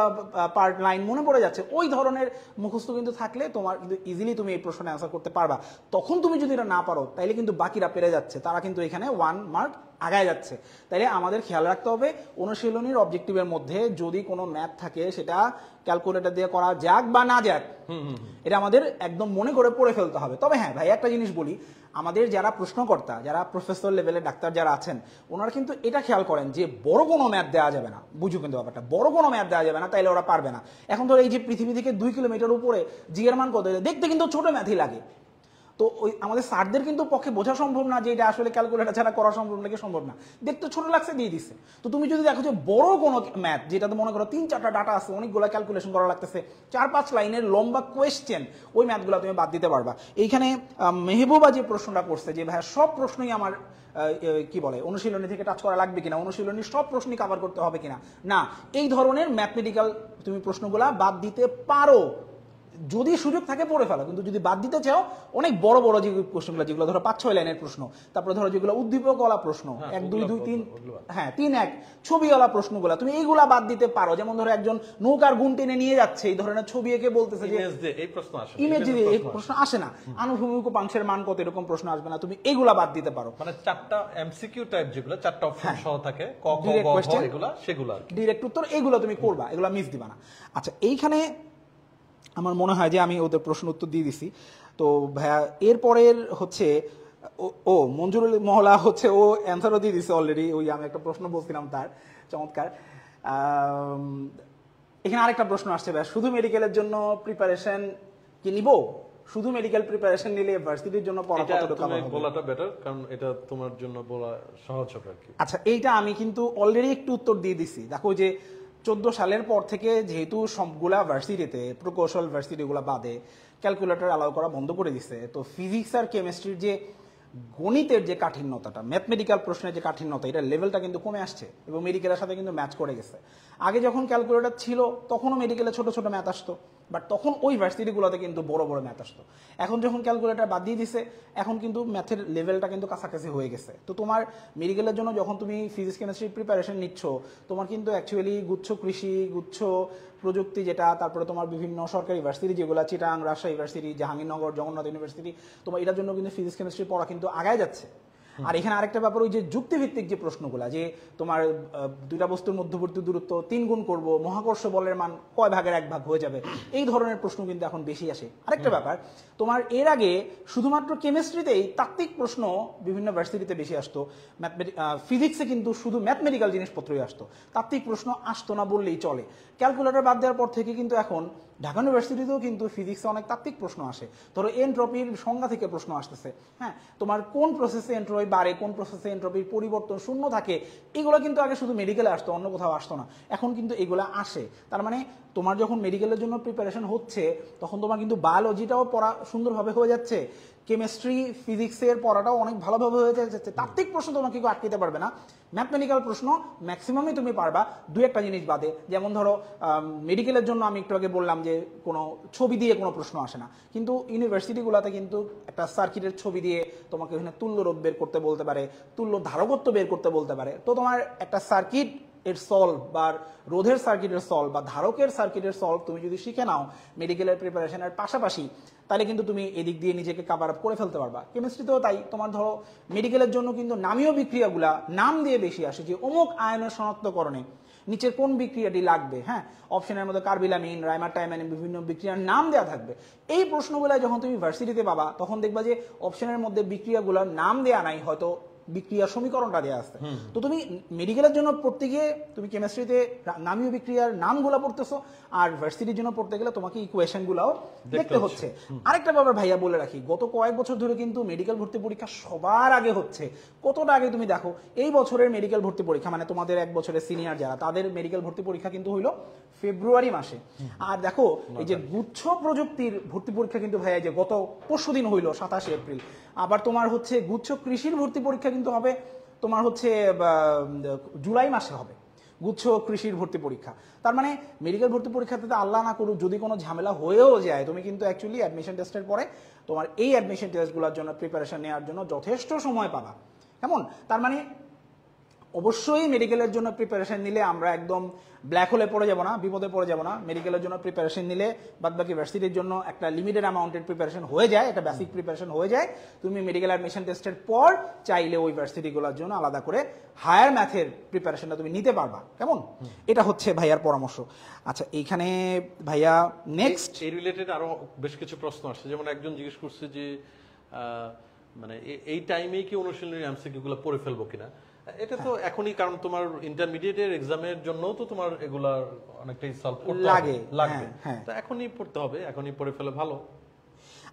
পার্ট লাইন মনে পড়ে যাচ্ছে। ওই ধরনের মুখস্থ কিন্তু থাকলে তোমার কিন্তু ইজিলি তুমি এই প্রশ্নে অ্যান্সার করতে পারবা। তখন তুমি যদি এটা না পারো তাইলে কিন্তু বাকিরা পেরে যাচ্ছে, তারা কিন্তু এখানে 1 মার্ক আগায় যাচ্ছে। তাইলে আমাদের খেয়াল রাখতে হবে অনুশীলনীর অবজেক্টিভের মধ্যে যদি কোনো ম্যাথ থাকে সেটা ক্যালকুলেটর দিয়ে করা যাক বা না যাক, এটা আমাদের একদম মনে করে পড়ে ফেলতে হবে। তবে হ্যাঁ ভাই, একটা জিনিস বলি, আমাদের যারা প্রশ্নকর্তা, যারা প্রফেসর লেভেলের ডাক্তার যারা আছেন, ওনারা কিন্তু এটা খেয়াল করেন যে বড় কোনো ম্যাথ দেওয়া যাবে না। বুঝো কিন্তু ব্যাপারটা, বড় কোনো ম্যাথ দেওয়া যাবে না, তাইলে ওরা পারবে না। এখন ধরো এই যে পৃথিবী থেকে 2 কিলোমিটার উপরে জি এর মান কত, দেখতে কিন্তু ছোট ম্যাথই লাগে। তো ওই আমাদের স্যারদের কিন্তু পক্ষে বোঝা সম্ভব না যে এটা আসলে ক্যালকুলেটর ছাড়া করা সম্ভব নাকি সম্ভব না, দেখতে ছোট লাগছে দিয়ে দিচ্ছে। তো তুমি যদি দেখো যে বড় কোনো ম্যাথ, যেটা তো মনে করো 3-4টা ডাটা আছে, অনেকগুলো ক্যালকুলেশন করা লাগতেছে, 4-5 লাইনের লম্বা কোয়েশ্চেন, ওই ম্যাথগুলো তুমি বাদ দিতে পারবা। এইখানে মেহবুবা যে প্রশ্নটা করছে যে ভাইয়া সব প্রশ্নই আমার কি বলে অনুশীলনী থেকে টাচ করা লাগবে কিনা, অনুশীলনী সব প্রশ্নই কভার করতে হবে কিনা, না, এই ধরনের ম্যাথমেটিক্যাল তুমি প্রশ্নগুলা বাদ দিতে পারো, যদি সুযোগ থাকে পড়ে ফেলো। কিন্তু যদি বাদ দিতে চাও, অনেক বড় বড় যে প্রশ্নগুলো, যেগুলো ধরো 5-6 লাইনের প্রশ্ন, তারপরে ধরো যেগুলো উদ্দীপকওয়ালা প্রশ্ন, 1-2-2-3, হ্যাঁ 3-1 ছবিওয়ালা প্রশ্নগুলো, তুমি এইগুলা বাদ দিতে পারো। যেমন ধরো একজন নৌকার গুণ টেনে নিয়ে যাচ্ছে, এই ধরনের ছবি এঁকে বলতেছে যে ইমেজ দিয়ে এই প্রশ্ন আসে না, আনুভূমিক উপাংশের মান কত, এরকম প্রশ্ন আসবে না, তুমি এইগুলা বাদ দিতে পারো। মানে 4টা এমসিকিউ টাইপ যেগুলো 4টা অপশন সহ থাকে, ক খ গ ঘ, এগুলা সেগুলা ডাইরেক্ট উত্তর, এইগুলো তুমি করবা, এগুলা মিস দিবা না। আচ্ছা, এইখানে আমার মনে হয় যে আমি ওদের প্রশ্ন উত্তর দিয়ে দিছি। তো ভাইয়া এরপরের হচ্ছে ও মঞ্জুরুল মহলা হচ্ছে, ও অ্যান্সারও দিয়ে দিছে অলরেডি। ওই আমি একটা প্রশ্ন বলছিলাম তার, চমৎকার। এখানে আরেকটা প্রশ্ন আসছে, ভাইয়া শুধু মেডিকেলের জন্য প্রিপারেশন কি নিব, শুধু মেডিকেল প্রিপারেশন নিলে ভার্সিটির জন্য পড়া কতটুকু হবে? বলাটা বেটার, কারণ এটা তোমার জন্য বলা সহজ হবে আর কি। আচ্ছা, এইটা আমি কিন্তু অলরেডি একটু উত্তর দিয়ে দিছি। দেখো যে 14 সালের পর থেকে যেহেতু সবগুলা ভার্সিটিতে, প্রকৌশল ভার্সিটিগুলা বাদে ক্যালকুলেটর অ্যালাউ করা বন্ধ করে দিছে, তো ফিজিক্স আর কেমিস্ট্রির যে গণিতের যে কাঠিন্যতাটা, ম্যাথমেটিক্যাল প্রশ্নের যে কাঠিন্যতা, এটা লেভেলটা কিন্তু কমে আসছে এবং মেডিকেলের সাথে কিন্তু ম্যাচ করে গেছে। আগে যখন ক্যালকুলেটর ছিল তখনও মেডিকেলে ছোট ছোট ম্যাথ আসতো, বাট তখন ওই ভার্সিটিগুলোতে কিন্তু বড় বড় ম্যাথ আসতো। এখন যখন ক্যালকুলেটর বাদ দিয়ে দিছে, এখন কিন্তু ম্যাথের লেভেলটা কিন্তু কাছাকাছি হয়ে গেছে। তো তোমার মেডিকেলের জন্য যখন তুমি ফিজিক্স কেমিস্ট্রির প্রিপারেশন নিচ্ছ, তোমার কিন্তু অ্যাকচুয়ালি গুচ্ছ কৃষি, গুচ্ছ প্রযুক্তি যেটা, তারপরে তোমার বিভিন্ন সরকারি ভার্সিটি যেগুলো, চিটাং, রাজশাহী ভার্সিটি, জাহাঙ্গীরনগর, জগন্নাথ ইউনিভার্সিটি, তোমার এটার জন্য কিন্তু ফিজিক্স কেমিস্ট্রি পড়া কিন্তু আগায় যাচ্ছে। আর এখানে আরেকটা ব্যাপার, ওই যে যুক্তিভিত্তিক যে প্রশ্নগুলা, যে তোমার দুইটা বস্তুর মধ্যবর্তী দূরত্ব 3 গুণ করব, মহাকর্ষ বলের মান কয় ভাগের 1 ভাগ হয়ে যাবে, এই ধরনের প্রশ্ন কিন্তু এখন বেশি আসে। আরেকটা ব্যাপার, তোমার এর আগে শুধুমাত্র কেমিস্ট্রিতেই তাত্ত্বিক প্রশ্ন বিভিন্ন ভার্সিটিতে বেশি আসতো, ফিজিক্সে কিন্তু শুধু ম্যাথমেটিক্যাল জিনিসপত্রই আসতো, তাত্ত্বিক প্রশ্ন আসতো না বললেই চলে। ক্যালকুলেটর বাদ দেওয়ার পর থেকে কিন্তু এখন ঢাকা ইউনিভার্সিটিতেও কিন্তু ফিজিক্সে অনেক তাত্ত্বিক প্রশ্ন আসে। ধরো এন্ট্রপির সংজ্ঞা থেকে প্রশ্ন আসতেছে, হ্যাঁ, তোমার কোন প্রসেসে এন্ট্রপি বাড়ে, কোন প্রসেসে এন্ট্রপির পরিবর্তন শূন্য থাকে, এগুলো কিন্তু আগে শুধু মেডিকেলে আসতো, অন্য কোথাও আসতো না, এখন কিন্তু এগুলো আসে। তার মানে তোমার যখন মেডিকেলের জন্য প্রিপারেশন হচ্ছে, তখন তোমার কিন্তু বায়োলজিটাও পড়া সুন্দরভাবে হয়ে যাচ্ছে, কেমিস্ট্রি ফিজিক্সের পড়াটাও অনেক ভালোভাবে হয়ে যাচ্ছে। তাত্ত্বিক প্রশ্ন তোমাকে কেউ আটকাতে পারবে না, ম্যাথমেটিক্যাল প্রশ্ন ম্যাক্সিমামই তুমি পারবা, 2-1টা জিনিস বাদে। যেমন ধরো মেডিকেলের জন্য আমি একটু আগে বললাম যে কোনো ছবি দিয়ে কোনো প্রশ্ন আসে না, কিন্তু ইউনিভার্সিটিগুলোতে কিন্তু একটা সার্কিটের ছবি দিয়ে তোমাকে ওখানে তুল্য রোধ বের করতে বলতে পারে, তুল্য ধারকত্ব বের করতে বলতে পারে। তো তোমার একটা সার্কিট এর সলভ বা রোধের সার্কিটের সলভ বা ধারকের সার্কিটের সলভ তুমি যদি শিখে নাও মেডিকেলের প্রিপারেশনের পাশাপাশি, তাহলে কিন্তু তুমি এদিক দিয়ে নিজেকে কাভার আপ করে ফেলতে পারবা। কেমিস্ট্রিতেও তাই, তোমার ধরো মেডিকেলের জন্য কিন্তু নামীয় বিক্রিয়াগুলা নাম দিয়ে বেশি আসে, যে অমুক আয়নের শনাক্তকরণে নিচের কোন বিক্রিয়াটি লাগবে, হ্যাঁ, অপশনের মধ্যে কার্বিলামিন, রাইমাটাইমিন, বিভিন্ন বিক্রিয়ার নাম দেওয়া থাকবে। এই প্রশ্নগুলো যখন তুমি ভার্সিটিতে পাবা, তখন দেখবা যে অপশনের মধ্যে বিক্রিয়াগুলোর নাম দেওয়া নাই, হয়তো বিক্রিয়ার সমীকরণটা দেওয়া আছে। তো তুমি মেডিকেলের জন্য পড়তে গিয়ে তুমি কেমিস্ট্রিতে নামীয় বিক্রিয়ার নামগুলো পড়তেছো, আর ভার্সিটির জন্য পড়তে গেলে তোমাকে ইকুয়েশন গুলাও দেখতে হচ্ছে। আরেকটা ব্যাপার ভাইয়া বলে রাখি, গত কয়েক বছর ধরে কিন্তু মেডিকেল ভর্তি পরীক্ষা সবার আগে হচ্ছে। কতটা আগে তুমি দেখো, এই বছরের মেডিকেল ভর্তি পরীক্ষা মানে তোমাদের এক বছরের সিনিয়র যারা, তাদের মেডিকেল ভর্তি পরীক্ষা কিন্তু হইলো ফেব্রুয়ারি মাসে। আর দেখো এই যে গুচ্ছ প্রযুক্তির ভর্তি পরীক্ষা কিন্তু ভাইয়া যে গত পরশুদিন হইলো 27 এপ্রিল। আবার তোমার হচ্ছে গুচ্ছ কৃষির ভর্তি পরীক্ষা কিন্তু হবে তোমার হচ্ছে জুলাই মাসে হবে গুচ্ছ কৃষির ভর্তি পরীক্ষা। তার মানে মেডিকেল ভর্তি পরীক্ষাতে আল্লাহ না করুক যদি কোনো ঝামেলা হয়েও যায়, তুমি কিন্তু অ্যাকচুয়ালি অ্যাডমিশন টেস্টের পরে তোমার এই অ্যাডমিশন টেস্টগুলোর জন্য প্রিপারেশন নেওয়ার জন্য যথেষ্ট সময় পাবা। কেমন? তার মানে অবশ্যই মেডিকেলের জন্য প্রিপারেশন নিলে আমরা একদম ব্ল্যাক হোলে পড়ে যাব না, বিপদে পড়ে যাব না। মেডিকেলের জন্য প্রিপারেশন নিলে বাদবাকি ভার্সিটির জন্য একটা লিমিটেড অ্যামাউন্টের প্রিপারেশন হয়ে যায়, একটা বেসিক প্রিপারেশন হয়ে যায়। তুমি মেডিকেল অ্যাডমিশন টেস্টের পর চাইলে ওই ভার্সিটিগুলোর জন্য আলাদা করে হায়ার ম্যাথের প্রিপারেশনটা তুমি নিতে পারবা। কেমন? এটা হচ্ছে ভাইয়ার পরামর্শ। আচ্ছা, এইখানে ভাইয়া নেক্সট এই রিলেটেড আরো বেশ কিছু প্রশ্ন আসছে। যেমন একজন জিজ্ঞেস করছে যে মানে এই টাইমেই কি অনুশীলনের এমসিকিউ গুলো পড়ে ফেলবো কিনা। এটা তো এখনই, কারণ তোমার ইন্টারমিডিয়েটের এক্সামের জন্য তো তোমার এগুলার অনেকটাই সলভ করতে লাগবে। তো এখনই পড়তে হবে, এখনই পড়ে ফেলে ভালো।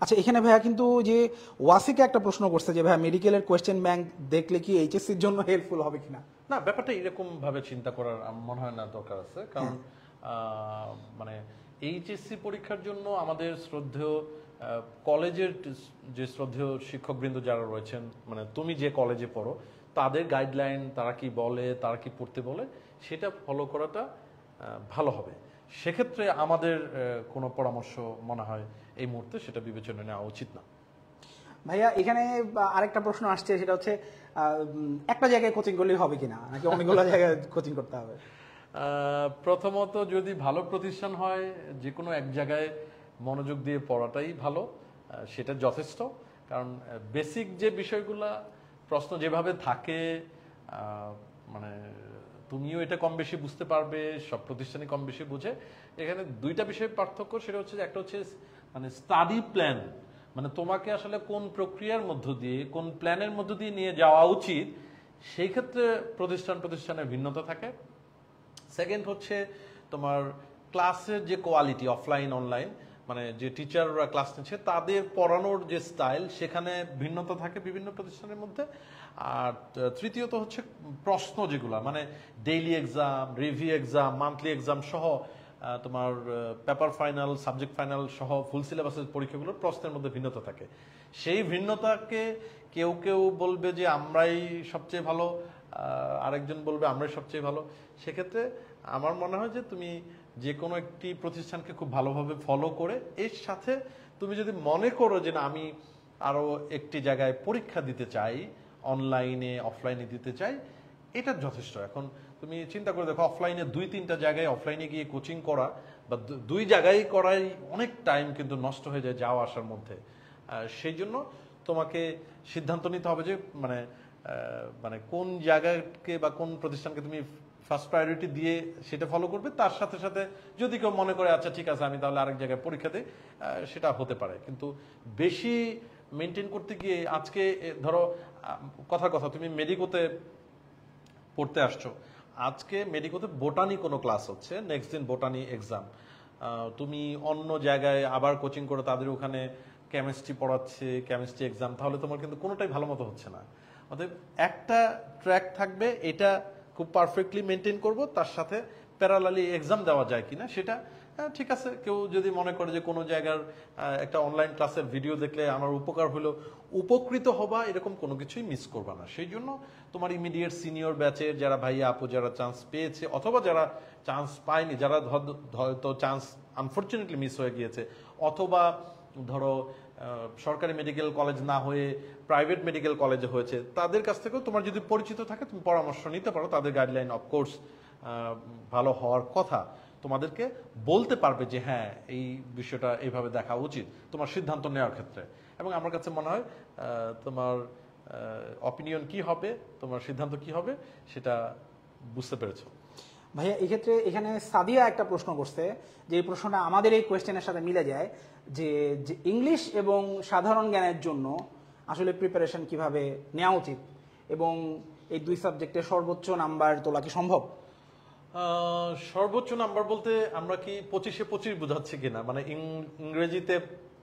আচ্ছা, এখানে ভাইয়া কিন্তু যে ওয়াসিকে একটা প্রশ্ন করছে যে ভাইয়া মেডিকেলের কোয়েশ্চেন ব্যাংক দেখলে কি এইচএসসির জন্য হেল্পফুল হবে কিনা। না, ব্যাপারটা এরকম ভাবে চিন্তা করার আমার মনে হয় না দরকার আছে। কারণ মানে এইচএসসি পরীক্ষার জন্য আমাদের শ্রদ্ধেয় কলেজের যে শ্রদ্ধেয় শিক্ষকবৃন্দ যারা রয়েছেন, মানে তুমি যে কলেজে পড়ো তাদের গাইডলাইন, তারা কি বলে, তারা কি পড়তে বলে, সেটা ফলো করাটা ভালো হবে। সেক্ষেত্রে আমাদের কোনো পরামর্শ মনে হয় এই মুহূর্তে সেটা বিবেচনা নেওয়া উচিত না। ভাইয়া এখানে আরেকটা প্রশ্ন আসছে, সেটা হচ্ছে একটা জায়গায় কোচিং করলেই হবে কিনা, নাকি অনেকগুলো জায়গায় কোচিং করতে হবে? প্রথমত যদি ভালো প্রতিষ্ঠান হয়, যে কোনো এক জায়গায় মনোযোগ দিয়ে পড়াটাই ভালো, সেটা যথেষ্ট। কারণ বেসিক যে বিষয়গুলা প্রশ্ন যেভাবে থাকে, মানে তুমিও এটা কম বেশি বুঝতে পারবে, সব প্রতিষ্ঠানই কম বেশি বুঝে। এখানে দুইটা বিষয়ের পার্থক্য, সেটা হচ্ছে একটা হচ্ছে মানে স্টাডি প্ল্যান, মানে তোমাকে আসলে কোন প্রক্রিয়ার মধ্য দিয়ে, কোন প্ল্যানের মধ্য দিয়ে নিয়ে যাওয়া উচিত, সেই ক্ষেত্রে প্রতিষ্ঠানের ভিন্নতা থাকে। সেকেন্ড হচ্ছে তোমার ক্লাসের যে কোয়ালিটি, অফলাইন অনলাইন, মানে যে টিচাররা ক্লাস নিচ্ছে তাদের পড়ানোর যে স্টাইল, সেখানে ভিন্নতা থাকে বিভিন্ন প্রতিষ্ঠানের মধ্যে। আর তৃতীয়ত হচ্ছে প্রশ্ন যেগুলা, মানে daily exam, review exam, monthly exam সহ তোমার পেপার ফাইনাল, সাবজেক্ট ফাইনাল সহ ফুল সিলেবাসের পরীক্ষাগুলোর প্রশ্নের মধ্যে ভিন্নতা থাকে। সেই ভিন্নতাকে কেউ কেউ বলবে যে আমরাই সবচেয়ে ভালো, আরেকজন বলবে আমরাই সবচেয়ে ভালো। সেক্ষেত্রে আমার মনে হয় যে তুমি যে কোনো একটি প্রতিষ্ঠানকে খুব ভালোভাবে ফলো করে, এর সাথে তুমি যদি মনে করো যে না আমি আরো একটি জায়গায় পরীক্ষা দিতে চাই, অনলাইনে অফলাইনে দিতে চাই, এটা যথেষ্ট। এখন তুমি চিন্তা করে দেখো, অফলাইনে 2-3টা জায়গায় অফলাইনে গিয়ে কোচিং করা বা দুই জায়গায় করাই অনেক টাইম কিন্তু নষ্ট হয়ে যায় যাওয়া আসার মধ্যে। সেই জন্য তোমাকে সিদ্ধান্ত নিতে হবে যে মানে কোন জায়গাকে বা কোন প্রতিষ্ঠানকে তুমি ফার্স্ট প্রায়োরিটি দিয়ে সেটা ফলো করবে। তার সাথে সাথে যদি কেউ মনে করে আচ্ছা ঠিক আছে আমি তাহলে আরেক জায়গায় পরীক্ষা দিই, সেটা হতে পারে। কিন্তু বেশি মেনটেন করতে গিয়ে, আজকে ধরো কথার কথা তুমি মেডিকোতে পড়তে আসছো, আজকে মেডিকোতে বোটানি কোনো ক্লাস হচ্ছে, নেক্সট দিন বোটানি এক্সাম, তুমি অন্য জায়গায় আবার কোচিং করে তাদের ওখানে কেমিস্ট্রি পড়াচ্ছে, কেমিস্ট্রি এক্সাম, তাহলে তোমার কিন্তু কোনোটাই ভালো মতো হচ্ছে না। অতএব একটা ট্র্যাক থাকবে, এটা খুব পারফেক্টলি মেনটেন করব, তার সাথে প্যারালালি এক্সাম দেওয়া যায় কিনা সেটা ঠিক আছে। কেউ যদি মনে করে যে কোনো জায়গার একটা অনলাইন ক্লাসের ভিডিও দেখলে আমার উপকার হলো, উপকৃত হবা, এরকম কোনো কিছুই মিস করবা না। সেই জন্য তোমার ইমিডিয়েট সিনিয়র ব্যাচের যারা ভাইয়া আপু যারা চান্স পেয়েছে, অথবা যারা চান্স পায়নি, যারা হয়তো চান্স আনফরচুনেটলি মিস হয়ে গিয়েছে, অথবা ধরো সরকারি মেডিকেল কলেজ না হয়ে প্রাইভেট মেডিকেল কলেজে হয়েছে, তাদের কাছ থেকেও তোমার যদি পরিচিত থাকে তুমি পরামর্শ নিতে পারো। তাদের গাইডলাইন অফকোর্স ভালো হওয়ার কথা, তোমাদেরকে বলতে পারবে যে হ্যাঁ এই বিষয়টা এইভাবে দেখা উচিত তোমার সিদ্ধান্ত নেওয়ার ক্ষেত্রে। এবং আমার কাছে মনে হয় তোমার অপিনিয়ন কি হবে, তোমার সিদ্ধান্ত কি হবে, সেটা বুঝতে পেরেছো। ভাইয়া এক্ষেত্রে এখানে সাদিয়া একটা প্রশ্ন করছে, যে এই প্রশ্নটা আমাদের এই কোয়েশ্চেনের সাথে মিলে যায়, যে ইংলিশ এবং সাধারণ জ্ঞানের জন্য আসলে প্রিপারেশন কিভাবে নেওয়া উচিত। এবং এই 2 সাবজেক্টে সর্বোচ্চ নাম্বার তোলা কি সম্ভব? সর্বোচ্চ নাম্বার বলতে আমরা কি 25-25 বোঝাচ্ছি কিনা, মানে ইংরেজিতে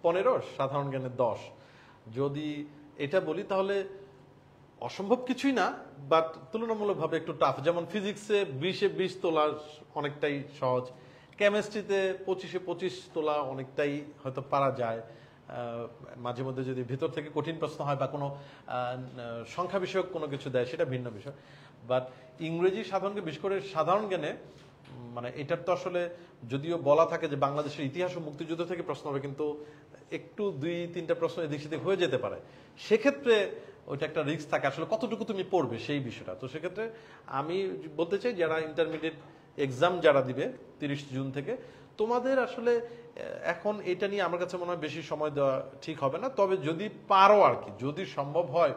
15, সাধারণ জ্ঞানে 10, যদি এটা বলি তাহলে অসম্ভব কিছুই না, বাট তুলনামূলকভাবে একটু টাফ। যেমন ফিজিক্সে 20-20 তোলা অনেকটাই সহজ, কেমিস্ট্রিতে 25-25 তোলা অনেকটাই হয়তো পারা যায়। মাঝে মধ্যে যদি ভিতর থেকে কঠিন প্রশ্ন হয় বা কোনো সংখ্যা বিষয়ক কোনো কিছু দেয় সেটা ভিন্ন বিষয়। বাট ইংরেজি সাধারণকে বিশেষ করে সাধারণ জ্ঞানে মানে এটার তো আসলে যদিও বলা থাকে যে বাংলাদেশের ইতিহাস ও মুক্তিযুদ্ধ থেকে প্রশ্ন হবে, কিন্তু একটু 2-3টা প্রশ্ন এদিক সেদিক হয়ে যেতে পারে। সেক্ষেত্রে ওইটা একটা রিস্ক থাকে আসলে কতটুকু তুমি পড়বে সেই বিষয়টা। তো সেক্ষেত্রে আমি বলতে চাই যারা ইন্টারমিডিয়েট এক্সাম যারা দিবে 30 জুন থেকে, তোমাদের আসলে এখন এটা নিয়ে আমার কাছে মনে হয় বেশি সময় দেওয়া ঠিক হবে না। তবে যদি পারো আর কি, যদি সম্ভব হয়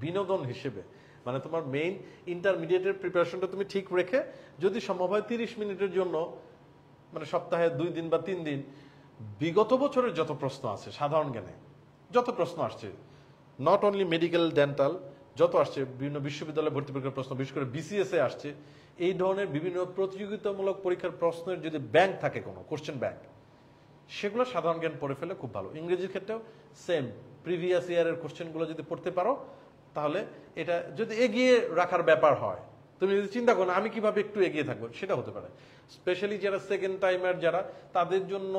বিনোদন হিসেবে, মানে তোমার মেইন ইন্টারমিডিয়েটের প্রিপারেশনটা তুমি ঠিক রেখে যদি সম্ভব হয় 30 মিনিটের জন্য, মানে সপ্তাহে 2 দিন বা 3 দিন বিগত বছরের যত প্রশ্ন আছে সাধারণ জ্ঞানে, যত প্রশ্ন আসছে, নট অনলি মেডিকেল ডেন্টাল, যত আসছে বিভিন্ন বিশ্ববিদ্যালয়ে ভর্তি পরীক্ষার প্রশ্ন, বিশেষ করে বিসিএস এ আসছে, এই ধরনের বিভিন্ন প্রতিযোগিতামূলক পরীক্ষার প্রশ্নের যদি ব্যাংক থাকে, কোনো কোশ্চেন ব্যাংক, সেগুলো সাধারণ জ্ঞান পড়ে ফেলে খুব ভালো। ইংরেজির ক্ষেত্রেও সেম, প্রিভিয়াস ইয়ারের কোশ্চেনগুলো যদি পড়তে পারো তাহলে এটা যদি এগিয়ে রাখার ব্যাপার হয়, তুমি যদি চিন্তা করো আমি কিভাবে একটু এগিয়ে থাকবো, সেটা হতে পারে। স্পেশালি যারা সেকেন্ড টাইমার যারা, তাদের জন্য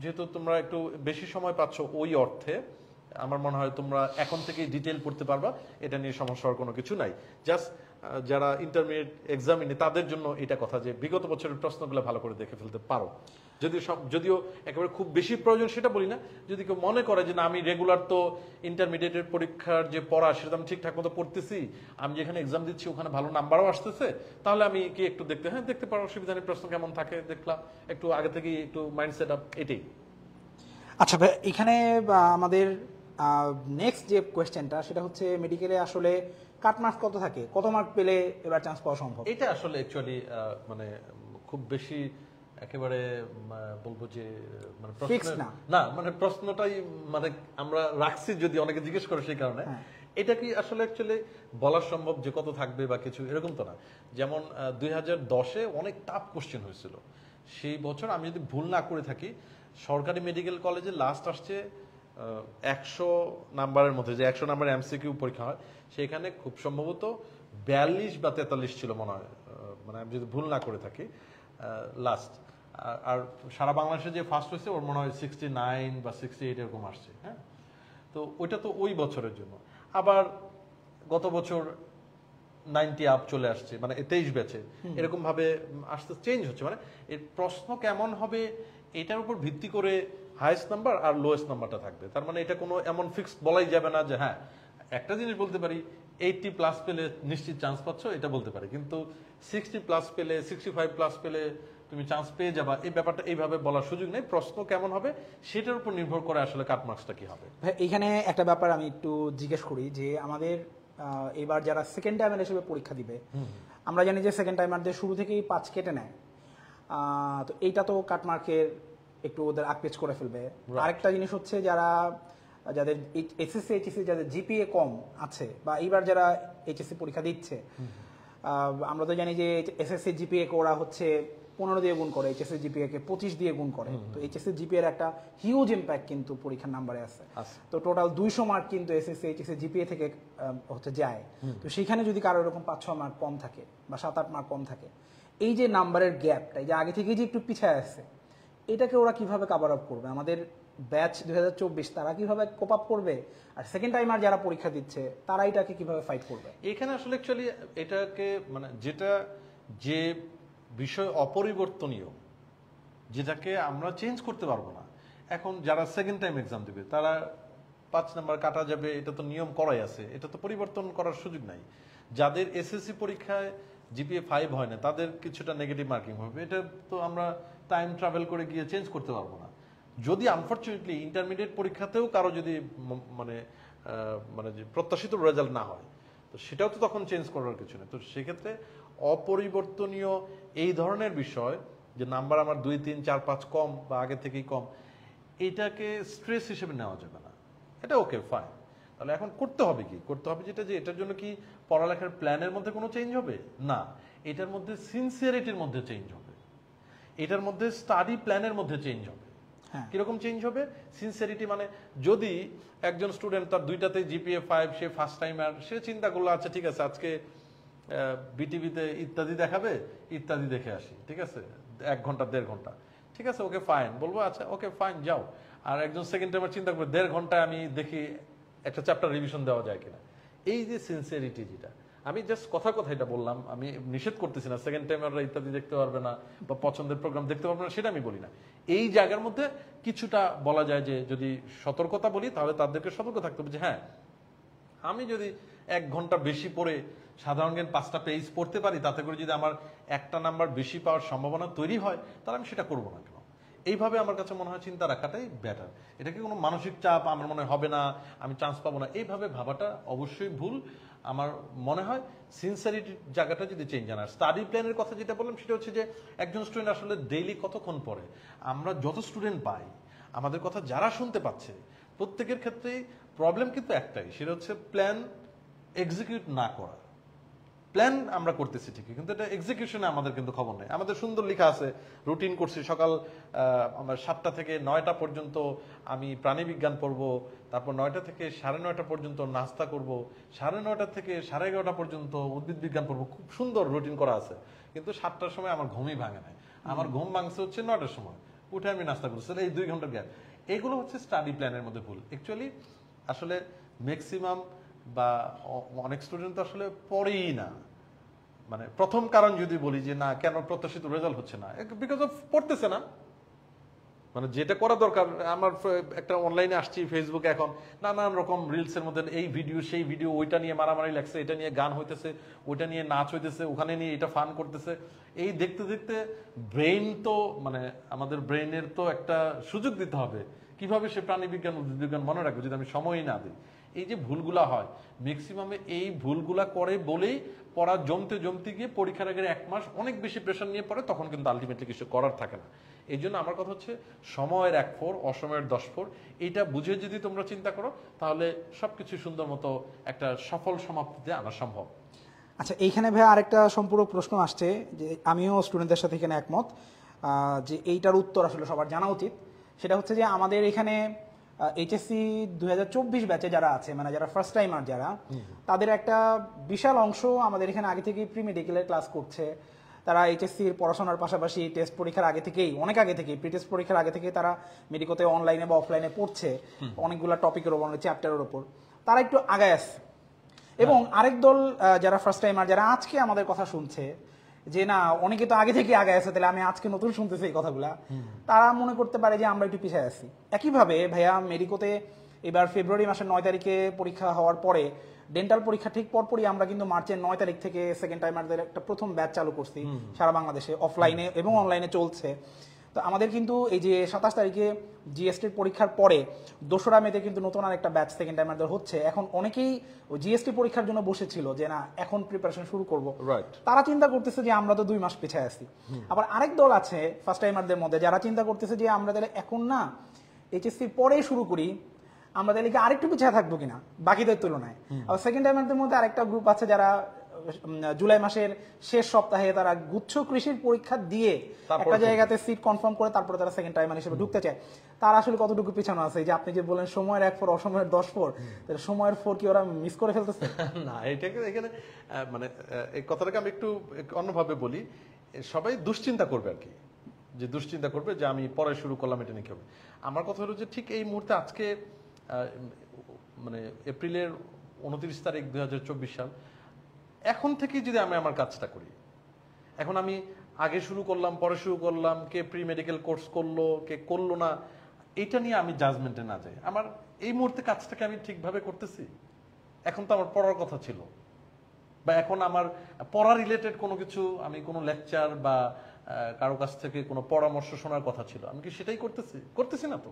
যেহেতু তোমরা একটু বেশি সময় পাচ্ছ, ওই অর্থে আমার মনে হয় তোমরা এখন থেকেই ডিটেল পড়তে পারবা, এটা নিয়ে সমস্যা হওয়ার কোনো কিছু নাই। জাস্ট যারা ইন্টারমিডিয়েট এক্সামিনে তাদের জন্য এটা কথা যে বিগত বছরের প্রশ্নগুলো ভালো করে দেখে ফেলতে পারো। যদিও একেবারে খুব বেশি প্রয়োজন সেটা বলি না, যদি কেউ মনে করে যে না আমি রেগুলার তো ইন্টারমিডিয়েটের পরীক্ষার যে পড়া সেটা আমি ঠিকঠাক মতো পড়তেছি, আমি যেখানে এক্সাম দিচ্ছি ওখানে ভালো নাম্বারও আসতেছে, তাহলে আমি কি একটু দেখতে পারো, অসুবিধা নেই, প্রশ্ন কেমন থাকে দেখলাম, একটু আগে থেকে একটু মাইন্ড সেট আপ, এটাই। আচ্ছা ভাই, এখানে আমাদের নেক্সট যে কোয়েশ্চেনটা সেটা হচ্ছে মেডিকেলে আসলে কাট মার্কস কত থাকে, কত মার্ক পেলে এবার চান্স পাওয়া সম্ভব? এটা আসলে অ্যাকচুয়ালি মানে খুব বেশি একেবারে বলবো যে মানে Fixed না। না, মানে প্রশ্নটাই মানে আমরা রাখছি, যদি অনেকে জিজ্ঞেস করে সেই কারণে এটা কি আসলে অ্যাকচুয়ালি বলা সম্ভব যে কত থাকবে বা কিছু এরকম তো না। যেমন 2010-এ অনেক টাফ কোশ্চেন হয়েছিল, সেই বছর আমি যদি ভুল না করে থাকি সরকারি মেডিকেল কলেজে লাস্ট আসছে 100 নাম্বারের মধ্যে, যে 100 নাম্বার এমসিকিউ পরীক্ষা হয়, সেখানে খুব সম্ভবত 42 বা 43 ছিল মনে হয়, মানে আমি যদি ভুল না করে থাকি লাস্ট। আর সারা বাংলাদেশে যে ফার্স্ট হয়েছে ওর মনে হয় 69 বা 68 এরকম আসছে। হ্যাঁ, তো ওইটা তো ওই বছরের জন্য। আবার গত বছর 90 আপ চলে আসছে, মানে 23 ব্যাচে এরকম ভাবে আসতে চেঞ্জ হচ্ছে। মানে এর প্রশ্ন কেমন হবে এটার উপর ভিত্তি করে হাইয়েস্ট নাম্বার আর লোয়েস্ট নাম্বারটা থাকবে। তার মানে এটা কোনো এমন ফিক্সড বলাই যাবে না যে হ্যাঁ একটা জিনিস বলতে পারি 80+ পেলে নিশ্চিত চান্স পাচ্ছ, এটা বলতে পারি, কিন্তু 60+ পেলে 65+ পেলে তুমি চান্স পেয়ে যাবা, এই ব্যাপারটা এইভাবে বলার সুযোগ নেই। প্রশ্ন কেমন হবে সেটার উপর নির্ভর করে আসলে কাট মার্কসটা কি হবে। ভাই, এখানে একটা ব্যাপার আমি একটু জিজ্ঞেস করি যে আমাদের এবার যারা সেকেন্ড টাইমার হিসেবে পরীক্ষা দিবে, আমরা জানি যে সেকেন্ড টাইমারদের শুরু থেকেই 5 কেটে নেয়, তো এইটা তো কাটমার্কের একটু ওদের আকপেচ করে ফেলবে। আরেকটা জিনিস হচ্ছে যাদের এসএসসি এইচএসসি যাদের জিপিএ কম আছে বা এইবার যারা এইচএসসি পরীক্ষা দিচ্ছে, আমরা তো জানি যে এসএসসি জিপিএ কে ওরা হচ্ছে 15 দিয়ে গুণ করে, এইচএসসি জিপিএ কে 25 দিয়ে গুণ করে। তো এইচএসসি জিপিএ এর একটা হিউজ ইম্প্যাক্ট কিন্তু পরীক্ষার নাম্বারে আছে। তো টোটাল 200 মার্ক কিন্তু এসএসসি এইচএসসি জিপিএ থেকে হচ্ছে যায়। তো সেখানে যদি কারো এরকম 5-6 মার্ক কম থাকে বা 7-8 মার্ক কম থাকে, এই যে নাম্বারের গ্যাপটা, এই যে আগে থেকে যে একটু পিছায় আছে, এটাকে ওরা কিভাবে কভার আপ করবে? আমাদের ব্যাচ 2024 তারা কিভাবে কোপ আপ করবে, আর সেকেন্ড টাইমার যারা পরীক্ষা দিচ্ছে তারা এটাকে কিভাবে ফাইট করবে? এখানে আসলে অ্যাকচুয়ালি এটাকে মানে যে বিষয় অপরিবর্তনীয়, যেটাকে আমরা চেঞ্জ করতে পারবো না, এখন যারা সেকেন্ড টাইম এক্সাম দেবে তারা 5 নাম্বার কাটা যাবে, এটা তো নিয়ম করাই আছে, এটা তো পরিবর্তন করার সুযোগ নাই। যাদের এসএসসি পরীক্ষায় জিপিএ 5 হয় না তাদের কিছুটা নেগেটিভ মার্কিং হবে, এটা তো আমরা টাইম ট্রাভেল করে গিয়ে চেঞ্জ করতে পারবো না। যদি আনফরচুনেটলি ইন্টারমিডিয়েট পরীক্ষাতেও কারো যদি মানে যে প্রত্যাশিত রেজাল্ট না হয়, তো সেটাও তো তখন চেঞ্জ করার কিছু নেই। তো সেক্ষেত্রে অপরিবর্তনীয় এই ধরনের বিষয়, যে নাম্বার আমার 2, 3, 4, 5 কম বা আগে থেকেই কম, এটাকে স্ট্রেস হিসেবে নেওয়া যাবে না। এটা ওকে ফাইন, তাহলে এখন করতে হবে কি, করতে হবে যেটা যে এটার জন্য কি পড়ালেখার প্ল্যানের মধ্যে কোনো চেঞ্জ হবে না, এটার মধ্যে সিনসিয়ারিটির মধ্যে চেঞ্জ হবে, এটার মধ্যে স্টাডি প্ল্যানের মধ্যে চেঞ্জ হবে। কিরকম চেঞ্জ হবে? সিনসিয়ারিটি মানে যদি একজন স্টুডেন্ট তার দুইটাতে জিপিএ 5, সে ফার্স্ট টাইমার, সে চিন্তা করলো আচ্ছা ঠিক আছে আজকে বিটিভিতে ইত্যাদি দেখাবে, ইত্যাদি দেখে আসি, ঠিক আছে 1 ঘন্টা 1.5 ঘন্টা, ঠিক আছে ওকে ফাইন, বলবো আচ্ছা ওকে ফাইন যাও। আর একজন সেকেন্ড টাইমার চিন্তা করবে 1.5 ঘন্টায় আমি দেখি একটা চ্যাপ্টার রিভিশন দেওয়া যায় কিনা। এই যে সিনসিয়ারিটি, যেটা আমি জাস্ট কথা এটা বললাম, আমি নিষেধ করতেছি না সেকেন্ড টাইমাররা ইত্যাদি দেখতে পারবে না বা পছন্দের প্রোগ্রাম দেখতে পারবে না, সেটা আমি বলি না। এই জায়গার মধ্যে কিছুটা বলা যায় যে যদি সতর্কতা বলি তাহলে তাদেরকে সতর্ক থাকতে হবে যে হ্যাঁ আমি যদি 1 ঘন্টা বেশি পড়ে সাধারণ জ্ঞান 5টা পেজ পড়তে পারি, তাতে করে যদি আমার একটা নাম্বার বেশি পাওয়ার সম্ভাবনা তৈরি হয়, তাহলে আমি সেটা করবো না কেন। এইভাবে আমার কাছে মনে হয় চিন্তা রাখাটাই বেটার। এটা কি কোনো মানসিক চাপ আমার মনে হবে না, আমি চান্স পাবো না, এইভাবে ভাবাটা অবশ্যই ভুল। আমার মনে হয় সিনসিয়ারিটির জায়গাটা যদি চেঞ্জ আনার, স্টাডি প্ল্যানের কথা যেটা বললাম সেটা হচ্ছে যে একজন স্টুডেন্ট আসলে ডেইলি কতক্ষণ পড়ে। আমরা যত স্টুডেন্ট পাই, আমাদের কথা যারা শুনতে পাচ্ছে, প্রত্যেকের ক্ষেত্রেই প্রবলেম কিন্তু একটাই, সেটা হচ্ছে প্ল্যান এক্সিকিউট না করা। প্ল্যান আমরা করতেছি ঠিকই, কিন্তু এটা এক্সিকিউশনে আমাদের কিন্তু খবর নেই। আমাদের সুন্দর লেখা আছে, রুটিন করছি, সকাল আমরা 7টা থেকে 9টা পর্যন্ত আমি প্রাণীবিজ্ঞান পড়বো, তারপর 9টা থেকে 9:30 পর্যন্ত নাস্তা করব, 9:30 থেকে 11:30 পর্যন্ত উদ্ভিদ বিজ্ঞান পড়বো, খুব সুন্দর রুটিন করা আছে। কিন্তু 7টার সময় আমার ঘুমই ভাঙে নাই, আমার ঘুম ভাঙছে হচ্ছে 9টার সময়, উঠে আমি নাস্তা করছি, এই 2 ঘন্টার গ্যাপ। এগুলো হচ্ছে স্টাডি প্ল্যানের মধ্যে ভুল। অ্যাকচুয়ালি আসলে ম্যাক্সিমাম বা অনেক স্টুডেন্ট তো আসলে পড়েই না। মানে প্রথম কারণ যদি বলি যে না কেন প্রত্যাশিত রেজাল্ট হচ্ছে না, বিকজ অফ পড়তেছে না। মানে যেটা করা দরকার, আমার একটা অনলাইনে আসছি ফেসবুকে এখন নানান রকম রিলস এর মধ্যে এই ভিডিও সেই ভিডিও, ওইটা নিয়ে মারামারি লাগছে, এটা নিয়ে গান হইতেছে, ওইটা নিয়ে নাচ হইতেছে, ওখানে নিয়ে এটা ফান করতেছে। এই দেখতে দেখতে ব্রেইন তো মানে আমাদের ব্রেইনের তো একটা সুযোগ দিতে হবে, কিভাবে সে প্রাণীবিজ্ঞান উদ্ভিদ বিজ্ঞান মনে রাখবে যদি আমি সময়ই না দিই। এই যে ভুলগুলা হয় ম্যাক্সিমামে, এই ভুলগুলা করে বলেই পড়া জমতে গিয়ে পরীক্ষার আগের 1 মাস অনেক বেশি প্রেশার নিয়ে পড়ে, তখন কিন্তু আলটিমেটলি কিছু করার থাকে না। এই জন্য আমার কথা হচ্ছে সময়ের 1 অসময়ের 10 এইটা বুঝে যদি তোমরা চিন্তা করো, তাহলে সবকিছু সুন্দর মতো একটা সফল সমাপ্তিতে আনা সম্ভব। আচ্ছা, এইখানে ভাই আরেকটা সম্পূরক প্রশ্ন আসছে, যে আমিও স্টুডেন্টদের সাথে এখানে একমত, যে এইটার উত্তর আসলে সবার জানা উচিত। সেটা হচ্ছে যে আমাদের এখানে এইচএসসি 2024 ব্যাচে যারা আছে, মানে যারা ফার্স্ট টাইমার যারা, তাদের একটা বিশাল অংশ আমাদের এখানে আগে থেকেই প্রি মেডিকেলের ক্লাস করছে। তারা এইচএসসির পড়াশোনার পাশাপাশি টেস্ট পরীক্ষার আগে থেকেই, অনেক আগে থেকেই, প্রি টেস্ট পরীক্ষার আগে থেকেই তারা মেডিকোতে অনলাইনে বা অফলাইনে পড়ছে অনেকগুলো টপিকের ওপর, চ্যাপ্টারের ওপর। তারা একটু আগায় আসছে। এবং আরেক দল যারা ফার্স্ট টাইমার, যারা আজকে আমাদের কথা শুনছে, যে না অনেকে তো আগে থেকে আগে আছে, তাহলে আমি আজকে নতুন শুনতেছি এই কথাগুলা, তারা মনে করতে পারে যে আমরা একটু পিছিয়ে আছি। একইভাবে ভাইয়া মেডিকোতে এবার ফেব্রুয়ারি মাসের 9 তারিখে পরীক্ষা হওয়ার পরে, ডেন্টাল পরীক্ষা ঠিক পরপরই আমরা কিন্তু মার্চের 9 তারিখ থেকে সেকেন্ড টাইমারদের একটা প্রথম ব্যাচ চালু করছি সারা বাংলাদেশে, অফলাইনে এবং অনলাইনে চলছে। তো আমাদের কিন্তু এই যে 27 তারিখে জিএসটির পরীক্ষার পরে 2রা মেতে কিন্তু নতুন আর একটা ব্যাচ সেকেন্ড টাইমারদের হচ্ছে। এখন অনেকেই জিএসটি পরীক্ষার জন্য বসেছিল যে না এখন প্রিপারেশন শুরু করব, তারা চিন্তা করতেছে যে আমরা তো 2 মাস পিছিয়ে আছি। আবার আরেক দল আছে ফার্স্ট টাইমারদের মধ্যে যারা চিন্তা করতেছে যে আমরা তাহলে এখন না এইচএসসির পরেই শুরু করি, আমরা তাহলে কি আরেকটু পিছিয়ে থাকবো কিনা বাকিদের তুলনায়। আবার সেকেন্ড টাইমারদের মধ্যে আরেকটা গ্রুপ আছে যারা জুলাই মাসের শেষ সপ্তাহে তারা গুচ্ছ কৃষির পরীক্ষা দিয়ে একটা জায়গাতে সিট কনফার্ম করে তারপরে তারা সেকেন্ড টাইমার হিসেবে ঢুকতে চায়। তারা আসলে কতটুকু পিছানো আছে? যে আপনি যে বলেন সময়ের 1 অসময়ের 10 তাহলে সময়ের 4 কি ওরা মিস করে ফেলতেছে? না, এটাকে এখানে মানে এই কথাটাকে আমি একটু অন্যভাবে বলি, সবাই দুশ্চিন্তা করবে আর কি, যে দুশ্চিন্তা করবে যে আমি পরে শুরু করলাম এটা নিয়ে কি হবে। আমার কথা হলো যে ঠিক এই মুহূর্তে আজকে মানে এপ্রিলের 29 তারিখ 2024 সাল, এখন থেকে যদি আমি আমার কাজটা করি, এখন আমি আগে শুরু করলাম পরে শুরু করলাম, কে প্রি মেডিকেল কোর্স করলো কে করলো না, এটা নিয়ে আমি জাজমেন্টে না যাই। আমার এই মুহূর্তে কাজটাকে আমি ঠিকভাবে করতেছি, এখন তো আমার পড়ার কথা ছিল, বা এখন আমার পড়া রিলেটেড কোনো কিছু, আমি কোনো লেকচার বা কারো কাছ থেকে কোনো পরামর্শ শোনার কথা ছিল, আমি কি সেটাই করতেছি না? তো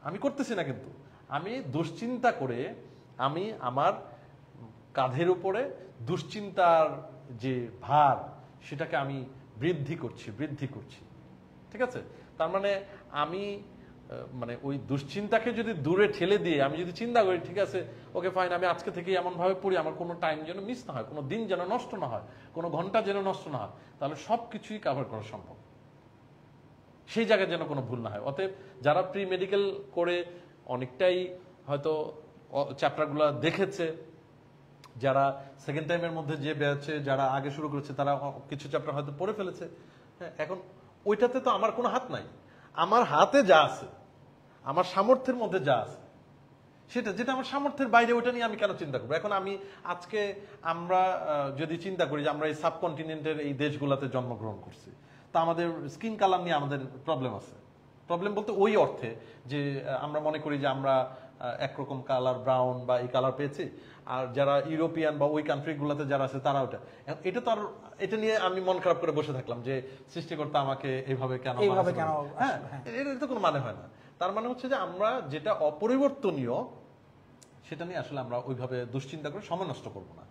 আমি করতেছি না, কিন্তু আমি দুশ্চিন্তা করে আমি আমার কাঁধের উপরে দুশ্চিন্তার যে ভার সেটাকে আমি বৃদ্ধি করছি। ঠিক আছে? তার মানে আমি মানে ওই দুশ্চিন্তাকে যদি দূরে ঠেলে দিয়ে আমি যদি চিন্তা করি ঠিক আছে ওকে ফাইন, আমি আজকে থেকে এমন ভাবে পড়ি আমার কোনো টাইম যেন মিস না হয়, কোনো দিন যেন নষ্ট না হয়, কোনো ঘন্টা যেন নষ্ট না হয়, তাহলে সবকিছুই কভার করা সম্ভব। সেই জায়গায় যেন কোনো ভুল না হয়। অতএব যারা প্রি মেডিকেল করে অনেকটাই হয়তো চ্যাপ্টারগুলো দেখেছে, যারা সেকেন্ড টাইমের মধ্যে যে ব্যাচে যারা আগে শুরু করেছে তারা কিছু চ্যাপ্টার হয়তো পড়ে ফেলেছে, হ্যাঁ, এখন ওইটাতে তো আমার কোনো হাত নাই। আমার হাতে যা আছে, আমার সামর্থ্যের মধ্যে যা আছে সেটা, যেটা আমার সামর্থ্যের বাইরে ওইটা নিয়ে আমি কেন চিন্তা করবো। এখন আমি আজকে আমরা যদি চিন্তা করি যে আমরা এই সাবকন্টিনেন্টের এই দেশগুলোতে জন্মগ্রহণ করছি, তা আমাদের স্কিন কালার নিয়ে আমাদের প্রবলেম আছে। প্রবলেম বলতে ওই অর্থে যে আমরা মনে করি যে আমরা একরকম কালার ব্রাউন বা এই কালার পেয়েছি, আর যারা ইউরোপিয়ান বা ওই কান্ট্রিগুলোতে যারা আছে তারা ওটা, এটা তো আর এটা নিয়ে আমি মন খারাপ করে বসে থাকলাম যে সৃষ্টিকর্তা আমাকে এইভাবে কেন, হ্যাঁ, এটা তো কোনো মানে হয় না। তার মানে হচ্ছে যে আমরা যেটা অপরিবর্তনীয় সেটা নিয়ে আসলে আমরা ওইভাবে দুশ্চিন্তা করে সময় নষ্ট করবো না।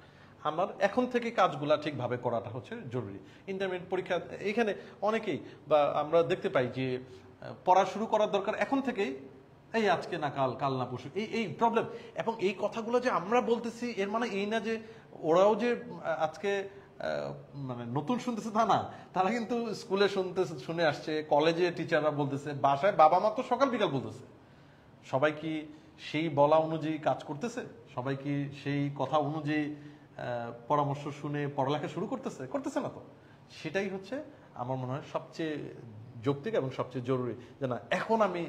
আমার এখন থেকে কাজগুলা ঠিকভাবে করাটা হচ্ছে জরুরি। ইন্টারমিডিয়েট পরীক্ষা এখানে অনেকেই বা আমরা দেখতে পাই যে পড়া শুরু করার দরকার এখন থেকেই, এই আজকে না কাল, কাল না পরশু, এই প্রবলেম। এবং এই কথাগুলো যে আমরা বলতেছি এর মানে এই না যে ওরাও যে আজকে মানে নতুন শুনতেছে তা না, তারা কিন্তু স্কুলে শুনে আসছে, কলেজে টিচাররা বলতেছে, বাসায় বাবা মা তো সকাল বিকাল বলতেছে। সবাই কি সেই বলা অনুযায়ী কাজ করতেছে? সবাই কি সেই কথা অনুযায়ী পরামর্শ শুনে পড়ালেখা শুরু করতেছে না তো। সেটাই হচ্ছে আমার মনে হয় সবচেয়ে যৌক্তিক এবং সবচেয়ে জরুরি, যে না এখন আমি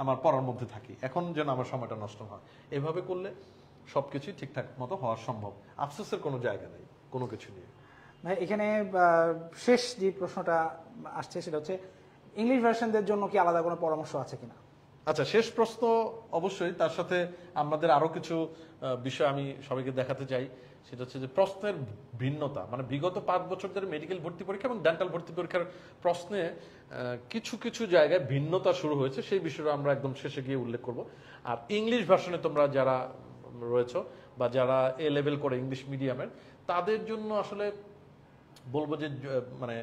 আমার পড়ার মধ্যে থাকি, এখন যেন আমার সময়টা নষ্ট হয়। এভাবে করলে সবকিছুই ঠিকঠাক মতো হওয়া সম্ভব। আফসোসের কোনো জায়গা নেই কোনো কিছু নিয়ে। ভাই এখানে শেষ যে প্রশ্নটা আসছে সেটা হচ্ছে ইংলিশ ভার্সনদের জন্য কি আলাদা কোনো পরামর্শ আছে কিনা? আচ্ছা, শেষ প্রশ্ন অবশ্যই, তার সাথে আমাদের আরো কিছু বিষয় আমি সবাইকে দেখাতে চাই। সেটা হচ্ছে যে প্রশ্নের ভিন্নতা, মানে বিগত 5 বছর ধরে মেডিকেল ভর্তি পরীক্ষা এবং ডেন্টাল ভর্তি পরীক্ষার প্রশ্নে কিছু কিছু জায়গায় ভিন্নতা শুরু হয়েছে, সেই বিষয়টা আমরা একদম শেষে গিয়ে উল্লেখ করব। আর ইংলিশ ভার্সনে তোমরা যারা রয়েছে বা যারা এ লেভেল করে ইংলিশ মিডিয়ামের, তাদের জন্য আসলে বলবো যে মানে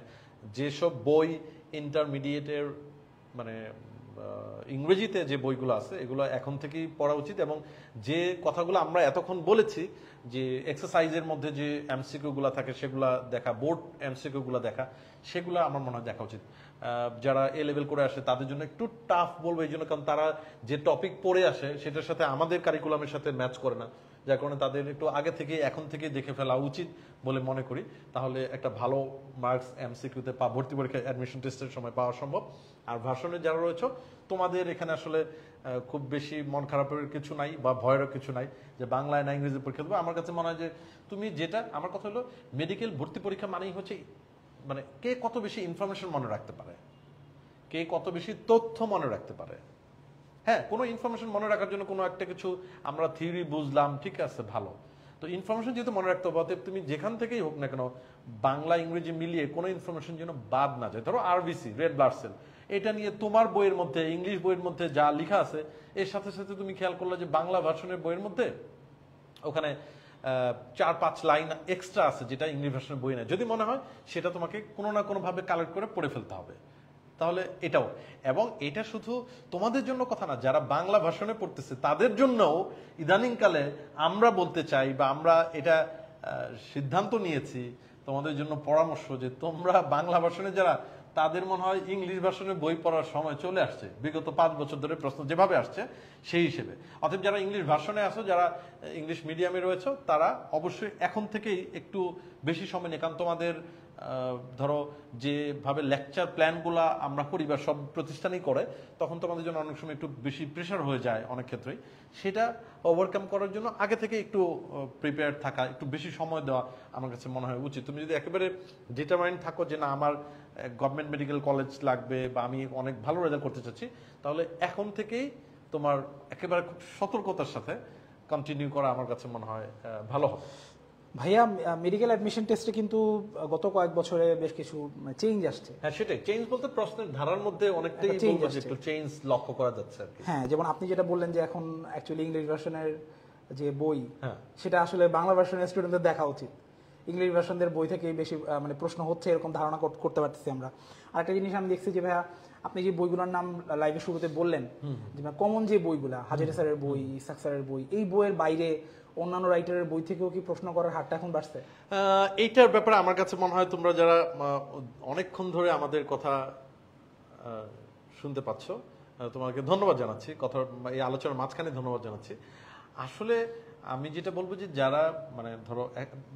যেসব বই ইন্টারমিডিয়েটের মানে ইংরেজিতে যে বইগুলো আছে এগুলো এখন থেকেই পড়া উচিত। এবং যে কথাগুলো আমরা এতক্ষণ বলেছি যে এক্সারসাইজের মধ্যে যে এমসিকিউ গুলা থাকে সেগুলা দেখা, বোর্ড এমসিকিউ গুলা দেখা, সেগুলো আমার মনে হয় দেখা উচিত। যারা এ লেভেল করে আসে তাদের জন্য একটু টাফ বলবো এই জন্য, কারণ তারা যে টপিক পড়ে আসে সেটার সাথে আমাদের কারিকুলামের সাথে ম্যাচ করে না, যার কারণে তাদের একটু আগে থেকে এখন থেকে দেখে ফেলা উচিত বলে মনে করি। তাহলে একটা ভালো মার্কস এমসিকিউতে ভর্তি পরীক্ষা অ্যাডমিশন টেস্টের সময় পাওয়া সম্ভব। আর ভার্সনে যারা রয়েছে তোমাদের এখানে আসলে খুব বেশি মন খারাপের কিছু নাই বা ভয়েরও কিছু নাই যে বাংলায় না ইংরেজি পরীক্ষা দেবো। আমার কাছে মনে হয় যে তুমি যেটা, আমার কথা হলো মেডিকেল ভর্তি পরীক্ষা মানেই হচ্ছে মানে কে কত বেশি ইনফরমেশন মনে রাখতে পারে, কে কত বেশি তথ্য মনে রাখতে পারে। হ্যাঁ, কোনো ইনফরমেশন মনে রাখার জন্য কোনো একটা কিছু আমরা থিওরি বুঝলাম, ঠিক আছে, ভালো। তো ইনফরমেশন যেহেতু মনে রাখতে হবে, অতএব তুমি যেখান থেকেই হোক না কেন বাংলা ইংরেজি মিলিয়ে কোনো ইনফরমেশন যেন বাদ না যায়। ধরো আরবিসি, রেড ব্লাড সেল, এটা নিয়ে তোমার বইয়ের মধ্যে, ইংলিশ বইয়ের মধ্যে যা লেখা আছে এর সাথে সাথে তুমি খেয়াল করলে যে বাংলা ভার্সনের বইয়ের মধ্যে ওখানে 4-5 লাইন এক্সট্রা আছে যেটা ইংলিশ ভার্সনের বই নেই। যদি মনে হয় সেটা তোমাকে কোনো না কোনো ভাবে কালেক্ট করে পড়ে ফেলতে হবে। তাহলে এটাও, এবং এটা শুধু তোমাদের জন্য কথা না, যারা বাংলা ভার্সনে পড়তেছে তাদের জন্যও ইদানিংকালে আমরা বলতে চাই বা আমরা এটা সিদ্ধান্ত নিয়েছি, তোমাদের জন্য পরামর্শ যে তোমরা বাংলা ভার্সনে যারা, তাদের মনে হয় ইংলিশ ভার্সনে বই পড়ার সময় চলে আসছে। বিগত 5 বছর ধরে প্রশ্ন যেভাবে আসছে সেই হিসেবে, অতএব যারা ইংলিশ ভার্সনে আছো, যারা ইংলিশ মিডিয়ামে রয়েছে, তারা অবশ্যই এখন থেকেই একটু বেশি সময় নিয়ে, কারণ তোমাদের ধরো যেভাবে লেকচার প্ল্যানগুলা আমরা করি বা সব প্রতিষ্ঠানই করে, তখন তোমাদের জন্য অনেক সময় একটু বেশি প্রেশার হয়ে যায় অনেক ক্ষেত্রেই। সেটা ওভারকাম করার জন্য আগে থেকে একটু প্রিপেয়ার থাকা, একটু বেশি সময় দেওয়া আমার কাছে মনে হয় উচিত। তুমি যদি একেবারে ডিটারমাইন্ড থাকো যে না আমার গভর্নমেন্ট মেডিকেল কলেজ লাগবে বা আমি অনেক ভালো রেজাল্ট করতে চাচ্ছি, তাহলে এখন থেকেই তোমার একেবারে খুব সতর্কতার সাথে কন্টিনিউ করা আমার কাছে মনে হয় ভালো হবে। ভাইয়া মেডিকেল অ্যাডমিশন টেস্টে কিন্তু গত কয়েক বছরে বেশ কিছু চেঞ্জ আসছে। হ্যাঁ, সেটাই চেঞ্জ বলতে প্রশ্নের ধারার মধ্যে অনেকটাই একটু চেঞ্জ লক্ষ্য করা যাচ্ছে আর কি। হ্যাঁ, যেমন আপনি যেটা বললেন যে এখন অ্যাকচুয়ালি ইংলিশ ভার্সনের যে বই সেটা আসলে বাংলা ভার্সনের স্টুডেন্টদের দেখা উচিত, ইংলিশ ভার্সনদের বই থেকেই বেশি মানে প্রশ্ন হচ্ছে এরকম ধারণা করতে পারতেছি আমরা। আরেকটা জিনিস আমি দেখছি যে ভাইয়া আপনি যে বইগুলোর নাম লাইভের শুরুতে বললেন যে কমন যে বইগুলা হাজারি স্যারের বই, ইসাক স্যারের বই, এই বইয়ের বাইরে অন্যান্য রাইটারের বই থেকেও কি প্রশ্ন করার হারটা এখন বাড়ছে? এইটার ব্যাপারে আমার কাছে মনে হয় তোমরা যারা অনেকক্ষণ ধরে আমাদের কথা শুনতে পাচ্ছ, তোমাকে ধন্যবাদ জানাচ্ছি, কথা এই আলোচনার মাঝখানে ধন্যবাদ জানাচ্ছি। আসলে আমি যেটা বলবো যে যারা মানে ধরো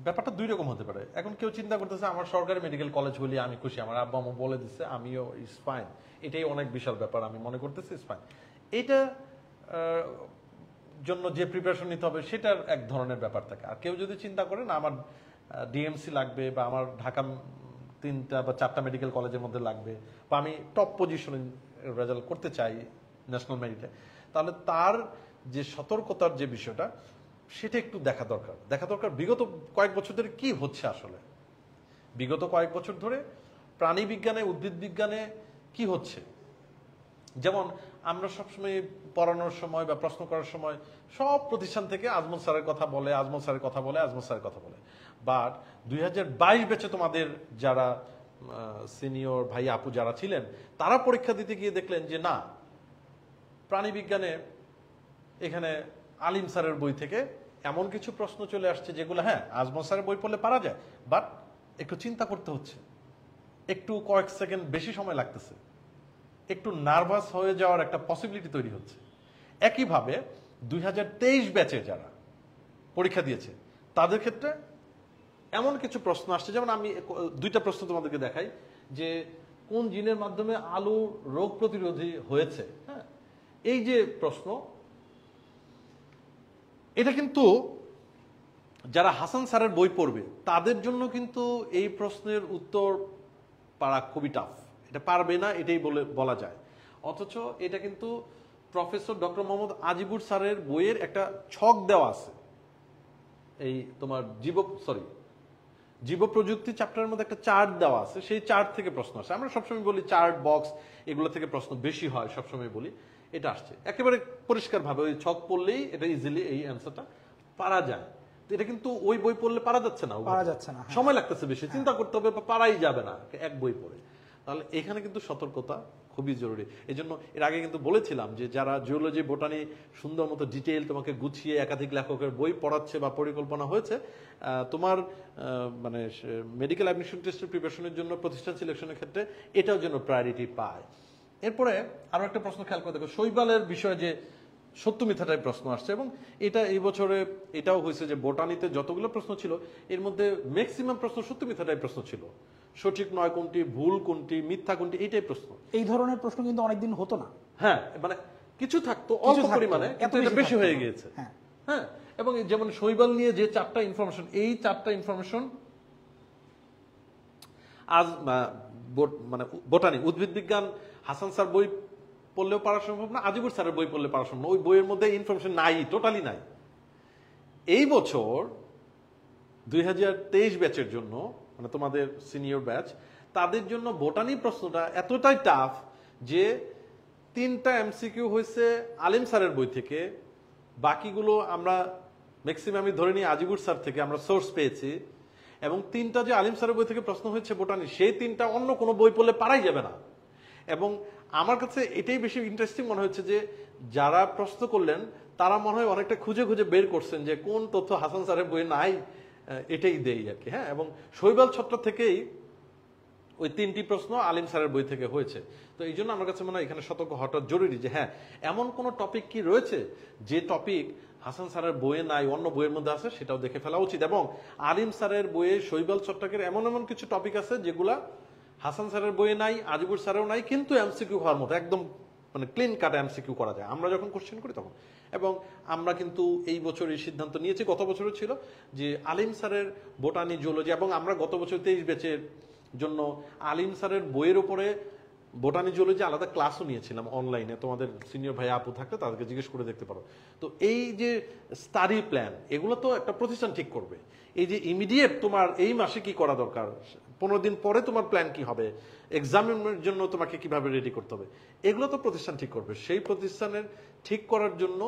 ব্যাপারটা দুই রকম হতে পারে। এখন কেউ চিন্তা করতেছে আমার সরকারি মেডিকেল কলেজ হলে আমি খুশি, আমার আব্বা আম্মা বলে দিচ্ছে আমিও ইজ ফাইন, এটাই অনেক বিশাল ব্যাপার, আমি মনে করতেছি ইজ ফাইন। এটা জন্য যে প্রিপারেশন নিতে হবে সেটার এক ধরনের ব্যাপার থাকে। আর কেউ যদি চিন্তা করে না আমার ডিএমসি লাগবে বা আমার ঢাকা 3টা বা 4টা মেডিকেল কলেজের মধ্যে লাগবে বা আমি টপ পজিশনে রেজাল্ট করতে চাই ন্যাশনাল মেরিটে, তাহলে তার যে সতর্কতার যে বিষয়টা সেটা একটু দেখা দরকার। বিগত কয়েক বছর ধরে কি হচ্ছে আসলে, বিগত কয়েক বছর ধরে প্রাণী বিজ্ঞানে উদ্ভিদ বিজ্ঞানে কি হচ্ছে। যেমন আমরা সবসময় পড়ানোর সময় বা প্রশ্ন করার সময় সব প্রতিষ্ঠান থেকে আজমল স্যারের কথা বলে, বাট 2022 ব্যাচে তোমাদের যারা সিনিয়র ভাই আপু যারা ছিলেন তারা পরীক্ষা দিতে গিয়ে দেখলেন যে না, প্রাণী বিজ্ঞানে এখানে আলিম স্যারের বই থেকে এমন কিছু প্রশ্ন চলে আসছে যেগুলো হ্যাঁ আজমল স্যারের বই পড়লে পারা যায়, বাট একটু চিন্তা করতে হচ্ছে, একটু কয়েক সেকেন্ড বেশি সময় লাগতেছে, একটু নার্ভাস হয়ে যাওয়ার একটা পসিবিলিটি তৈরি হচ্ছে। একইভাবে 2023 ব্যাচে যারা পরীক্ষা দিয়েছে তাদের ক্ষেত্রে এমন কিছু প্রশ্ন আসছে, যেমন আমি 2টা প্রশ্ন তোমাদেরকে দেখাই যে কোন জিনের মাধ্যমে আলু রোগ প্রতিরোধী হয়েছে। হ্যাঁ, এই যে প্রশ্ন, এটা কিন্তু যারা হাসান স্যারের বই পড়বে তাদের জন্য কিন্তু এই প্রশ্নের উত্তর পারা খুবই টাফ, এটা পারবে না এটাই বলা যায়। অথচ এটা কিন্তু প্রফেসর ডক্টর মোহাম্মদ আজিবুর স্যারের বইয়ের একটা ছক দেওয়া আছে, এই তোমার জীব প্রযুক্তি চ্যাপ্টারের মধ্যে একটা চার্ট দেওয়া আছে, সেই চার্ট থেকে প্রশ্ন আসে। আমরা সবসময় বলি চার্ট বক্স এগুলো থেকে প্রশ্ন বেশি হয়, সবসময় বলি, এটা আসছে একেবারে পরিষ্কার ভাবে, ওই ছক পড়লেই এটা ইজিলি এই অ্যান্সারটা পারা যায়। তো এটা কিন্তু ওই বই পড়লে পারা যাচ্ছে না, সময় লাগতেছে বেশি, চিন্তা করতে হবে, পারাই যাবে না এক বই পড়ে। তাহলে এখানে কিন্তু সতর্কতা খুবই জরুরি। এই জন্য এর আগে কিন্তু বলেছিলাম যে যারা জিওলজি বোটানি সুন্দর মতো ডিটেইল তোমাকে গুছিয়ে একাধিক লেখকের বই পড়াচ্ছে বা পরিকল্পনা হয়েছে, তোমার মানে মেডিকেল অ্যাডমিশন টেস্টের প্রিপারেশনের জন্য প্রতিষ্ঠান সিলেকশনের ক্ষেত্রে এটাও যেন প্রায়োরিটি পায়। এরপরে আরো একটা প্রশ্ন খেয়াল করে দেখো, শৈবালের বিষয়ে যে সত্য মিথ্যা টাইপ প্রশ্ন আসছে, এবং এটা এই বছরে এটাও হয়েছে যে বোটানিতে যতগুলো প্রশ্ন ছিল এর মধ্যে ম্যাক্সিমাম প্রশ্ন সত্য মিথ্যা টাইপ প্রশ্ন ছিল। সঠিক নয় কোনটি, ভুল কোনটি, মিথ্যা কোনটি, এইটাই প্রশ্ন। এই ধরনের প্রশ্ন কিন্তু অনেকদিন হতো না। হ্যাঁ, মানে কিছু থাকতো অল্প পরিমাণে, কিন্তু এটা বেশি হয়ে গিয়েছে। হ্যাঁ, এবং যেমন শৈবাল নিয়ে যে 4টা ইনফরমেশন, এই 4টা ইনফরমেশন আজ মানে বোটানি উদ্ভিদ বিজ্ঞান হাসান স্যার বই পড়লেও পারা সম্ভব না, আজিবুর স্যারের বই পড়লে পারা সম্ভব না, ওই বইয়ের মধ্যে ইনফরমেশন নাই, টোটালি নাই। এই বছর 2023 ব্যাচের জন্য মানে তোমাদের সিনিয়র ব্যাচ, তাদের জন্য বোটানি প্রশ্নটা এতটাই টাফ যে 3টা এমসিকিউ হয়েছে আলিম স্যারের বই থেকে, বাকিগুলো আমরা ম্যাক্সিমামই ধরে নিই আজিবুর স্যার থেকে আমরা সোর্স পেয়েছি, এবং 3টা যে আলিম স্যারের বই থেকে প্রশ্ন হয়েছে বোটানি, সেই 3টা অন্য কোনো বই পড়লে পারাই যাবে না। এবং আমার কাছে এটাই বেশি ইন্টারেস্টিং মনে হচ্ছে যে যারা প্রশ্ন করলেন তারা মনে হয় অনেকটা খুঁজে খুঁজে বের করছেন যে কোন তথ্য হাসান স্যারের বইয়ে নাই, এটাই দেই আর কি। হ্যাঁ, এবং শৈবাল ছত্র থেকেই ওই 3টি প্রশ্ন আলিম স্যারের বই থেকে হয়েছে। তো এই জন্য আমার কাছে মনে হয় এখানে সতর্ক হওয়াটা জরুরি যে হ্যাঁ, এমন কোন টপিক কি রয়েছে যে টপিক হাসান স্যারের বইয়ে নাই, অন্য বইয়ের মধ্যে আছে, সেটাও দেখে ফেলা উচিত। এবং আলিম স্যারের বইয়ে শৈবাল ছত্রাকের এমন এমন কিছু টপিক আছে যেগুলা হাসান স্যারের বইয়ে নাই, আজিবুর স্যারেও নাই, কিন্তু এমসিকিউ হওয়ার মতো একদম মানে ক্লিন কাট এমসিকিউ করা যায় আমরা যখন কোশ্চেন করি তখন। এবং আমরা কিন্তু এই বছর এই সিদ্ধান্ত নিয়েছি, গত বছরও ছিল, যে আলিম স্যারের বোটানি জিওলজি, এবং আমরা গত বছর 23 ব্যাচের জন্য আলিম স্যারের বইয়ের উপরে বোটানি জিওলজি আলাদা ক্লাসও নিয়েছিলাম অনলাইনে, তোমাদের সিনিয়র ভাই আপু থাকলে তাদেরকে জিজ্ঞেস করে দেখতে পারো। তো এই যে স্টাডি প্ল্যান, এগুলো তো একটা প্রতিষ্ঠান ঠিক করবে। এই যে ইমিডিয়েট তোমার এই মাসে কি করা দরকার, 15 দিন পরে তোমার প্ল্যান কি হবে, এক্সামের জন্য তোমাকে কিভাবে রেডি করতে হবে, এগুলো তো প্রতিষ্ঠান ঠিক করবে। সেই প্রতিষ্ঠানের ঠিক করার জন্য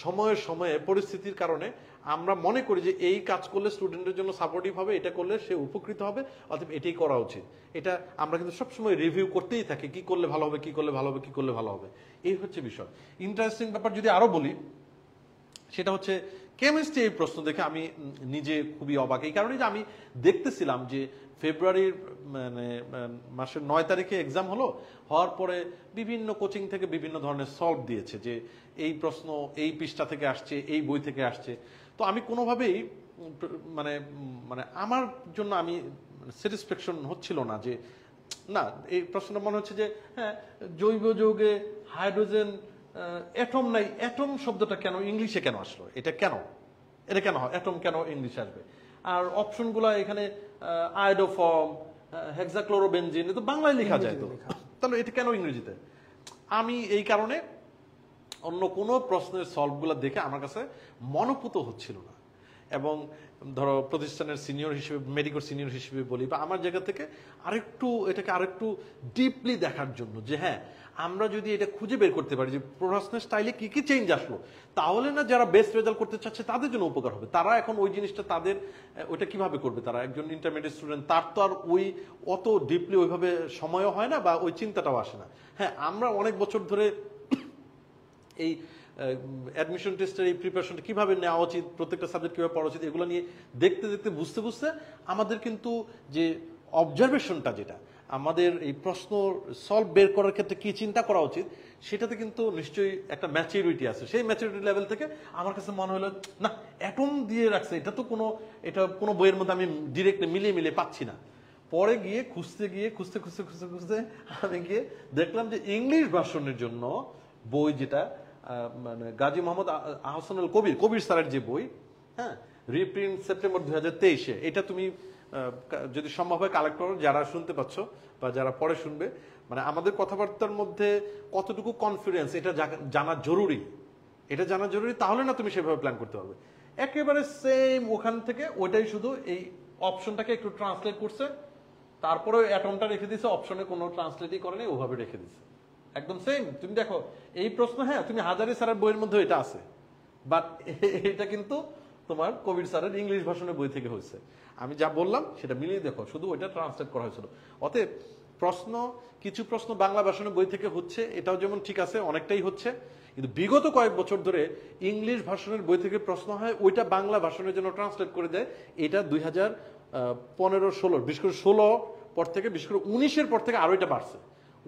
সময়ে সময়ে পরিস্থিতির কারণে আমরা মনে করি যে এই কাজ করলে স্টুডেন্টের জন্য সাপোর্টিভ হবে, এটা করলে সে উপকৃত হবে, অতএব এটাই করা উচিত। এটা আমরা কিন্তু সবসময় রিভিউ করতেই থাকি, কি করলে ভালো হবে, কি করলে ভালো হবে, কি করলে ভালো হবে। এই হচ্ছে বিষয়। ইন্টারেস্টিং ব্যাপার যদি আরো বলি, সেটা হচ্ছে কেমিস্ট্রি এই প্রশ্ন দেখে আমি নিজে খুবই অবাক। এই কারণে যে আমি দেখতেছিলাম যে ফেব্রুয়ারির মানে মাসের 9 তারিখে এক্সাম হওয়ার পরে বিভিন্ন কোচিং থেকে বিভিন্ন ধরনের সলভ দিয়েছে যে এই প্রশ্ন এই পৃষ্ঠা থেকে আসছে, এই বই থেকে আসছে। তো আমি কোনোভাবেই মানে মানে আমার জন্য আমি স্যাটিসফ্যাকশন হচ্ছিল না যে না, এই প্রশ্নটা মনে হচ্ছে যে হ্যাঁ, জৈব যৌগে হাইড্রোজেন অ্যাটম নাই, অ্যাটম শব্দটা কেন ইংলিশে কেন আসলো, এটা কেন, এটা কেন হয় অ্যাটম কেন ইংলিশে আসবে? আর অপশনগুলো এখানে আয়োডোফর্ম, হেক্সাক্লোরোবেনজিন, তো বাংলায় লেখা যায়, তো তাহলে এটা কেন ইংরেজিতে? আমি এই কারণে অন্য কোনো প্রশ্নের সলভগুলো দেখে আমার কাছে মনোপুত হচ্ছিল না। এবং ধরো প্রতিষ্ঠানের সিনিয়র হিসেবে, মেডিকেল সিনিয়র হিসেবে বলি, বা আমার জায়গা থেকে এটাকে আরেকটু ডিপলি দেখার জন্য যে হ্যাঁ, আমরা যদি এটা খুঁজে বের করতে পারি যে প্রশ্নের স্টাইলে কি কি চেঞ্জ আসলো, তাহলে না যারা বেস্ট রেজাল্ট করতে চাচ্ছে তাদের জন্য উপকার হবে। তারা এখন ওই জিনিসটা তাদের ওইটা কিভাবে করবে? তারা একজন ইন্টারমিডিয়েট স্টুডেন্ট, তার তো আর ওই অত ডিপলি ওইভাবে সময়ও হয় না, বা ওই চিন্তাটাও আসে না। হ্যাঁ, আমরা অনেক বছর ধরে এই অ্যাডমিশন টেস্টের এই প্রিপারেশনটা কিভাবে নেওয়া উচিত, প্রত্যেকটা সাবজেক্ট কিভাবে পড়া উচিত, এগুলো নিয়ে দেখতে দেখতে বুঝতে বুঝতে আমাদের কিন্তু যে অবজারভেশনটা, যেটা আমাদের এই প্রশ্ন সলভ বের করার ক্ষেত্রে কি চিন্তা করা উচিত, সেটাতে কিন্তু নিশ্চয়ই একটা ম্যাচুরিটি আছে। সেই ম্যাচুরিটি লেভেল থেকে আমার কাছে মনে হলো না, অ্যাটম দিয়ে রাখছে, এটা তো কোনো বইয়ের মধ্যে আমি ডিরেক্ট মিলিয়ে পাচ্ছি না। পরে গিয়ে খুঁজতে আমি গিয়ে দেখলাম যে ইংলিশ ভার্সনের জন্য বই, যেটা মানে গাজী মোহাম্মদ আহসানুল কবির স্যারের যে বই, হ্যাঁ, রিপ্রিন্ট সেপ্টেম্বর 2023-এ, এটা তুমি যদি সম্ভব হয় কালেক্ট করো, যারা শুনতে পাচ্ছ বা যারা পরে শুনবে, মানে আমাদের কথাবার্তার মধ্যে কতটুকু কনফিডেন্স, এটা জানা জরুরি। এটা জানা জরুরি, তাহলে না তুমি সেভাবে প্ল্যান করতে পারবে। একেবারে সেম ওখান থেকে ওইটাই, শুধু এই অপশনটাকে একটু ট্রান্সলেট করছে, তারপরে অ্যাটমটা রেখে দিছে, অপশনে কোনো ট্রান্সলেটই করেনি, ওভাবে রেখে দিছে, একদম সেম। তুমি দেখো এই প্রশ্ন, হ্যাঁ, তুমি হাজারি স্যারের বইয়ের মধ্যে এটা আছে, বাট এটা কিন্তু তোমার কবির স্যারের ইংলিশ ভার্সনের বই থেকে হয়েছে। আমি যা বললাম সেটা মিলিয়ে দেখো, শুধু ওইটা ট্রান্সলেট করা হয়েছিল। অতএব কিছু প্রশ্ন বাংলা ভার্সনের বই থেকে হচ্ছে, এটাও যেমন ঠিক আছে, অনেকটাই হচ্ছে, কিন্তু বিগত কয়েক বছর ধরে ইংলিশ ভার্সনের বই থেকে প্রশ্ন হয়, ওইটা বাংলা ভার্সনের জন্য ট্রান্সলেট করে দেয়। এটা 2015-16, বিশেষ করে 16 পর থেকে, বিশেষ করে 19-এর পর থেকে আরো এটা বাড়ছে।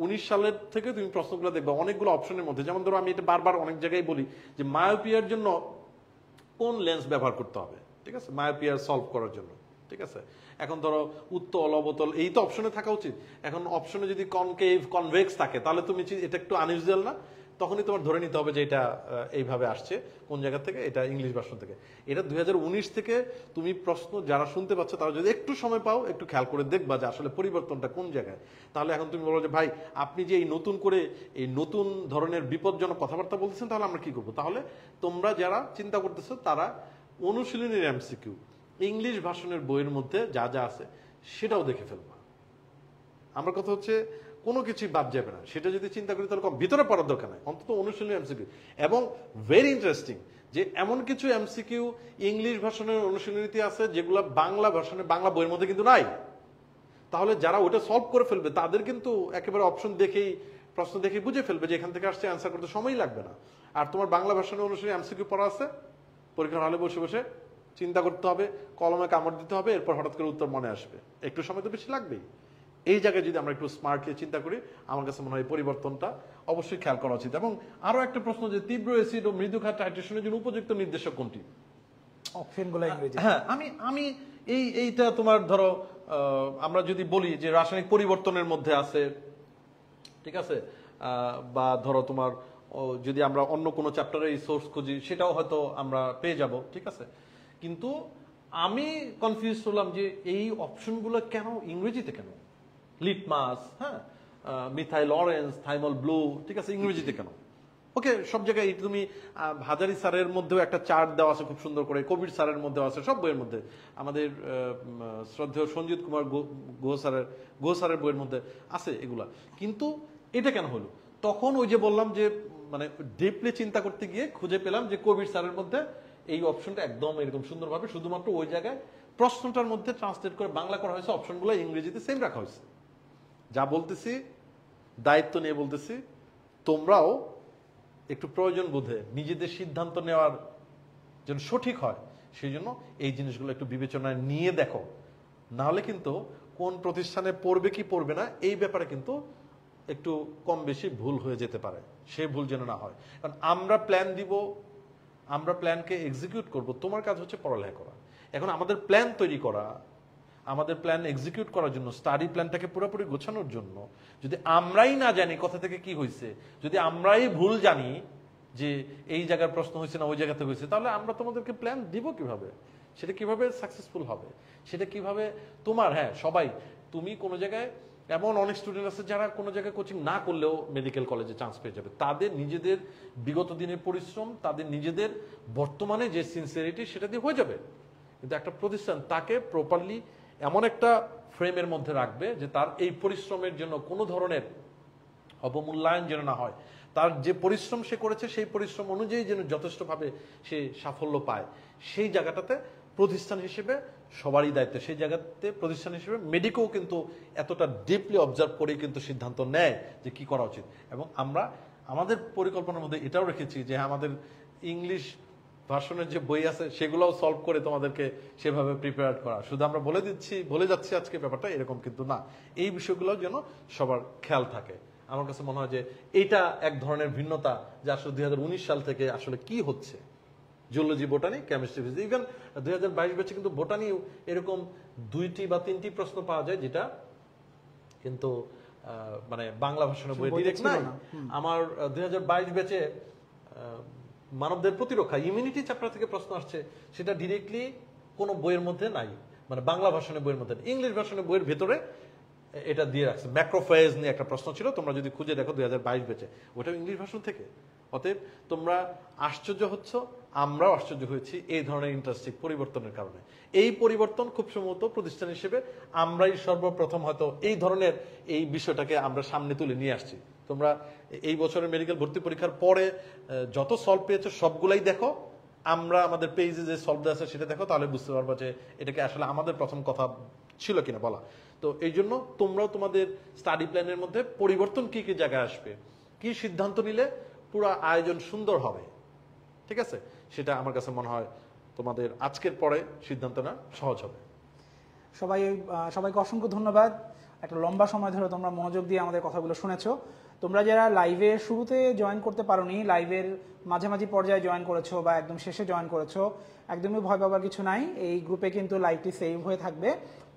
19 সালের থেকে তুমি প্রশ্নগুলো দেখবে অনেকগুলো অপশনের মধ্যে, যেমন ধরো আমি এটা বারবার অনেক জায়গায় বলি যে মায়োপিয়ার জন্য কোন লেন্স ব্যবহার করতে হবে, ঠিক আছে, মায়োপিয়ার সলভ করার জন্য, ঠিক আছে। এখন ধরো উত্তল, অবতল, এই তো অপশনে থাকা উচিত। এখন অপশনে যদি কনকেভ, কনভেক্স থাকে, তাহলে তুমি এটা একটু আনইউজুয়াল না, তখনই তোমার ধরে নিতে হবে যে এটা এইভাবে আসছে কোন জায়গা থেকে, এটা ইংলিশ ভার্সন থেকে। এটা 2019 থেকে তুমি প্রশ্ন যারা শুনতে পাচ্ছ, তারা যদি একটু সময় পাও, একটু খেয়াল করে দেখবা যে আসলে পরিবর্তনটা কোন জায়গায়। তাহলে এখন তুমি বলো যে ভাই, আপনি যে এই নতুন করে এই নতুন ধরনের বিপজ্জনক কথাবার্তা বলতেছেন, তাহলে আমরা কি করবো? তাহলে তোমরা যারা চিন্তা করতেছো, তারা অনুশীলনের এমসিকিউ ইংলিশ ভার্সনের বইয়ের মধ্যে যা যা আছে সেটাও দেখে ফেলবা। আমার কথা হচ্ছে কোনো কিছুই বাদ যাবে না, সেটা যদি চিন্তা করি তাহলে ভিতরে পড়ার দরকার নাই, অন্তত অনুশীলনী এমসিকিউ। এবং ভেরি ইন্টারেস্টিং যে এমন কিছু এমসিকিউ ইংলিশ ভার্সনের অনুশীলনীতে আছে যেগুলো বাংলা ভার্সনের বাংলা বইয়ের মধ্যে কিন্তু নাই। তাহলে যারা ওটা সলভ করে ফেলবে, তাদের কিন্তু একেবারে অপশন দেখেই, প্রশ্ন দেখেই বুঝে ফেলবে যে এখান থেকে আসছে, অ্যান্সার করতে সময় লাগবে না। আর তোমার বাংলা ভার্সনের অনুশীলনী এমসিকিউ পড়া আছে, পরীক্ষার হলে বসে বসে চিন্তা করতে হবে, কলমে কামড় দিতে হবে, এরপর হঠাৎ করে উত্তর মনে আসবে, একটু সময় তো বেশি লাগবেই। এই জায়গায় যদি আমরা একটু স্মার্টলি চিন্তা করি, আমার কাছে মনে হয় পরিবর্তনটা অবশ্যই খেয়াল করা উচিত। এবং আরো একটা প্রশ্ন, যে তীব্র অ্যাসিড ও মৃদু ক্ষার টাইট্রেশনের জন্য উপযুক্ত নির্দেশক কোনটি? অপশনগুলো ইংরেজি। হ্যাঁ, আমি এইটা তোমার ধরো আমরা যদি বলি যে রাসায়নিক পরিবর্তনের মধ্যে আছে, ঠিক আছে, বা ধরো তোমার যদি আমরা অন্য কোনো চ্যাপ্টারে এই সোর্স খুঁজি, সেটাও হয়তো আমরা পেয়ে যাব, ঠিক আছে। কিন্তু আমি কনফিউজ হলাম যে এই অপশনগুলো কেন ইংরেজিতে, কেন লিটমাস, হ্যাঁ, মিথাইল অরেঞ্জ, থাইমল ব্লু, ঠিক আছে, ইংরেজিতে কেন? ওকে, সব জায়গায় তুমি হাজারি স্যারের মধ্যেও একটা চার্ট দেওয়া আছে খুব সুন্দর করে, কবির স্যারের মধ্যে আছে, সব বইয়ের মধ্যে, আমাদের শ্রদ্ধেয় সঞ্জিত কুমার গুহ স্যারের বইয়ের মধ্যে আছে এগুলা। কিন্তু এটা কেন হলো? তখন ওই যে বললাম যে মানে ডিপলি চিন্তা করতে গিয়ে খুঁজে পেলাম যে কবির স্যারের মধ্যে এই অপশনটা একদম এরকম সুন্দরভাবে শুধুমাত্র ওই জায়গায় প্রশ্নটার মধ্যে ট্রান্সলেট করে বাংলা করা হয়েছে, অপশনগুলো ইংরেজিতে সেম রাখা হয়েছে। যা বলতেছি দায়িত্ব নিয়ে বলতেছি, তোমরাও একটু প্রয়োজন বোধে নিজেদের সিদ্ধান্ত নেওয়ার যেন সঠিক হয় সেই জন্য এই জিনিসগুলো একটু বিবেচনায় নিয়ে দেখো। নাহলে কিন্তু কোন প্রতিষ্ঠানে পড়বে কি পড়বে না এই ব্যাপারে কিন্তু একটু কম বেশি ভুল হয়ে যেতে পারে, সেই ভুল যেন না হয়। কারণ আমরা প্ল্যান দিব, আমরা প্ল্যানকে এক্সিকিউট করব, তোমার কাজ হচ্ছে পড়ালেখা করা। এখন আমাদের প্ল্যান তৈরি করা, আমাদের প্ল্যান এক্সিকিউট করার জন্য, স্টাডি প্ল্যানটাকে পুরোপুরি গোছানোর জন্য যদি আমরাই না জানি কোথা থেকে কি হয়েছে, যদি আমরাই ভুল জানি যে এই জায়গার প্রশ্ন হয়েছে না ওই জায়গাতে হয়েছে, তাহলে আমরা তোমাদেরকে প্ল্যান দিব কিভাবে? সেটা কিভাবে সাকসেসফুল হবে? সেটা কিভাবে তোমার, হ্যাঁ সবাই, তুমি কোনো জায়গায় এমন অনেক স্টুডেন্ট আছে যারা কোনো জায়গায় কোচিং না করলেও মেডিকেল কলেজে চান্স পেয়ে যাবে। তাদের নিজেদের বিগত দিনের পরিশ্রম, তাদের নিজেদের বর্তমানে যে সিনসিয়ারিটি সেটা দিয়ে হয়ে যাবে। কিন্তু একটা প্রতিষ্ঠান তাকে প্রপারলি এমন একটা ফ্রেমের মধ্যে রাখবে যে তার এই পরিশ্রমের জন্য কোনো ধরনের অবমূল্যায়ন যেন না হয়, তার যে পরিশ্রম সে করেছে সেই পরিশ্রম অনুযায়ী যেন যথেষ্টভাবে সে সাফল্য পায়। সেই জায়গাটাতে প্রতিষ্ঠান হিসেবে সবারই দায়িত্ব। সেই জায়গাতে প্রতিষ্ঠান হিসেবে মেডিকেও কিন্তু এতটা ডিপলি অবজার্ভ করেই কিন্তু সিদ্ধান্ত নেয় যে কি করা উচিত। এবং আমরা আমাদের পরিকল্পনার মধ্যে এটাও রেখেছি যে আমাদের ইংলিশ ভার্সনের যে বই আছে সেগুলোও সলভ করে তোমাদেরকে সেভাবে প্রিপেয়ার করা। শুধু আমরা বলে যাচ্ছি আজকে ব্যাপারটা এরকম কিন্তু না, এই বিষয়গুলো যেন সবার খেয়াল থাকে। আমার কাছে মনে হয় যে এটা এক ধরনের ভিন্নতা যে আসলে 2019 সাল থেকে আসলে কি হচ্ছে zoology, botany, chemistry, physics. Even 2022 ব্যাচে কিন্তু বোটানি এরকম 2টি বা 3টি প্রশ্ন পাওয়া যায় যেটা কিন্তু মানে বাংলা ভাষার বই ডিরেক্ট নাই। আমার 2022 ব্যাচে মানবদের প্রতিরক্ষা ইমিউনিটি চ্যাপ্টার থেকে প্রশ্ন আসছে, সেটা ডিরেক্টলি কোনো বইয়ের মধ্যে নাই, মানে বাংলা ভাষণের বইয়ের মধ্যে। ইংলিশ ভাষণের বইয়ের ভেতরে এটা দিয়ে রাখছে। ম্যাক্রোফেজ নিয়ে একটা প্রশ্ন ছিল, তোমরা যদি খুঁজে দেখো 2022 ব্যাচে, ওটাও ইংলিশ ভাষণ থেকে। অতএব তোমরা আশ্চর্য হচ্ছ, আমরাও আশ্চর্য হয়েছি এই ধরনের ইন্টারেস্টিং পরিবর্তনের কারণে। এই পরিবর্তন খুব সম্ভবত প্রতিষ্ঠান হিসেবে আমরাই সর্বপ্রথম হয়তো এই ধরনের এই বিষয়টাকে আমরা সামনে তুলে নিয়ে আসছি। তোমরা এই বছরের মেডিকেল ভর্তি পরীক্ষার পরে যত সলভ পেয়েছো সবগুলাই দেখো, আমরা আমাদের পেজে যে সলভ আছে সেটা দেখো, তাহলে বুঝতে পারবো যে এটাকে আসলে আমাদের প্রথম কথা ছিল কিনা বলা। তো এই জন্য তোমরাও তোমাদের স্টাডি প্ল্যানের মধ্যে পরিবর্তন কি কি জায়গায় আসবে, কি সিদ্ধান্ত নিলে পুরো আয়োজন সুন্দর হবে, ঠিক আছে, সেটা আমার কাছে মনে হয় তোমাদের আজকের পরে সিদ্ধান্ত নেওয়া সহজ হবে। সবাইকে অসংখ্য ধন্যবাদ। একটা লম্বা সময় ধরে তোমরা মনোযোগ দিয়ে আমাদের কথাগুলো শুনেছো। তোমরা যারা লাইভের শুরুতে জয়েন করতে পারোনি, লাইভের মাঝামাঝি পর্যায়ে জয়েন করেছো বা একদম শেষে জয়েন করেছো, একদমই ভয় পাবার কিছু নাই। এই গ্রুপে কিন্তু লাইভটি সেভ হয়ে থাকবে,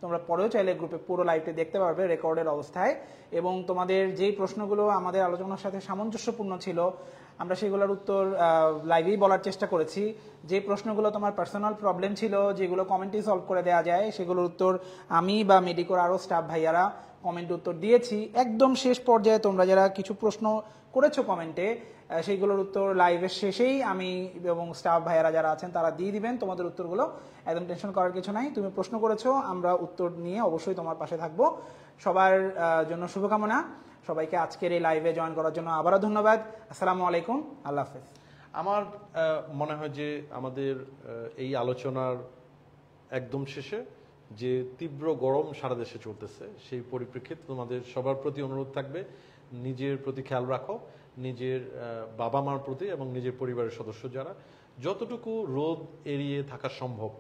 তোমরা পরেও চাইলে গ্রুপে পুরো লাইভটি দেখতে পারবে রেকর্ডের অবস্থায়। এবং তোমাদের যেই প্রশ্নগুলো আমাদের আলোচনার সাথে সামঞ্জস্যপূর্ণ ছিল আমরা সেগুলোর উত্তর লাইভেই বলার চেষ্টা করেছি। যে প্রশ্নগুলো তোমার পার্সোনাল প্রবলেম ছিল, যেগুলো কমেন্টেই সলভ করে দেওয়া যায়, সেগুলোর উত্তর আমি বা মেডিকোর আরও স্টাফ ভাইয়ারা কমেন্ট উত্তর দিয়েছি। একদম শেষ পর্যায়ে তোমরা যারা কিছু প্রশ্ন করেছো কমেন্টে, সেইগুলোর উত্তর লাইভের শেষেই আমি এবং স্টাফ ভাইয়ারা যারা আছেন তারা দিয়ে দিবেন তোমাদের উত্তরগুলো। একদম টেনশন করার কিছু নাই, তুমি প্রশ্ন করেছো, আমরা উত্তর নিয়ে অবশ্যই তোমার পাশে থাকবো। সবার জন্য শুভকামনা। সবাইকে আজকের এই লাইভে জয়েন করার জন্য আবারও ধন্যবাদ। আসসালামু আলাইকুম, আল্লাহ হাফেজ। আমার মনে হয় যে আমাদের এই আলোচনার একদম শেষে যে তীব্র গরম সারা দেশে চলতেছে, সেই পরিপ্রেক্ষিতে তোমাদের সবার প্রতি অনুরোধ থাকবে, নিজের প্রতি খেয়াল রাখো, নিজের বাবা মার প্রতি এবং নিজের পরিবারের সদস্য যারা, যতটুকু রোদ এড়িয়ে থাকা সম্ভব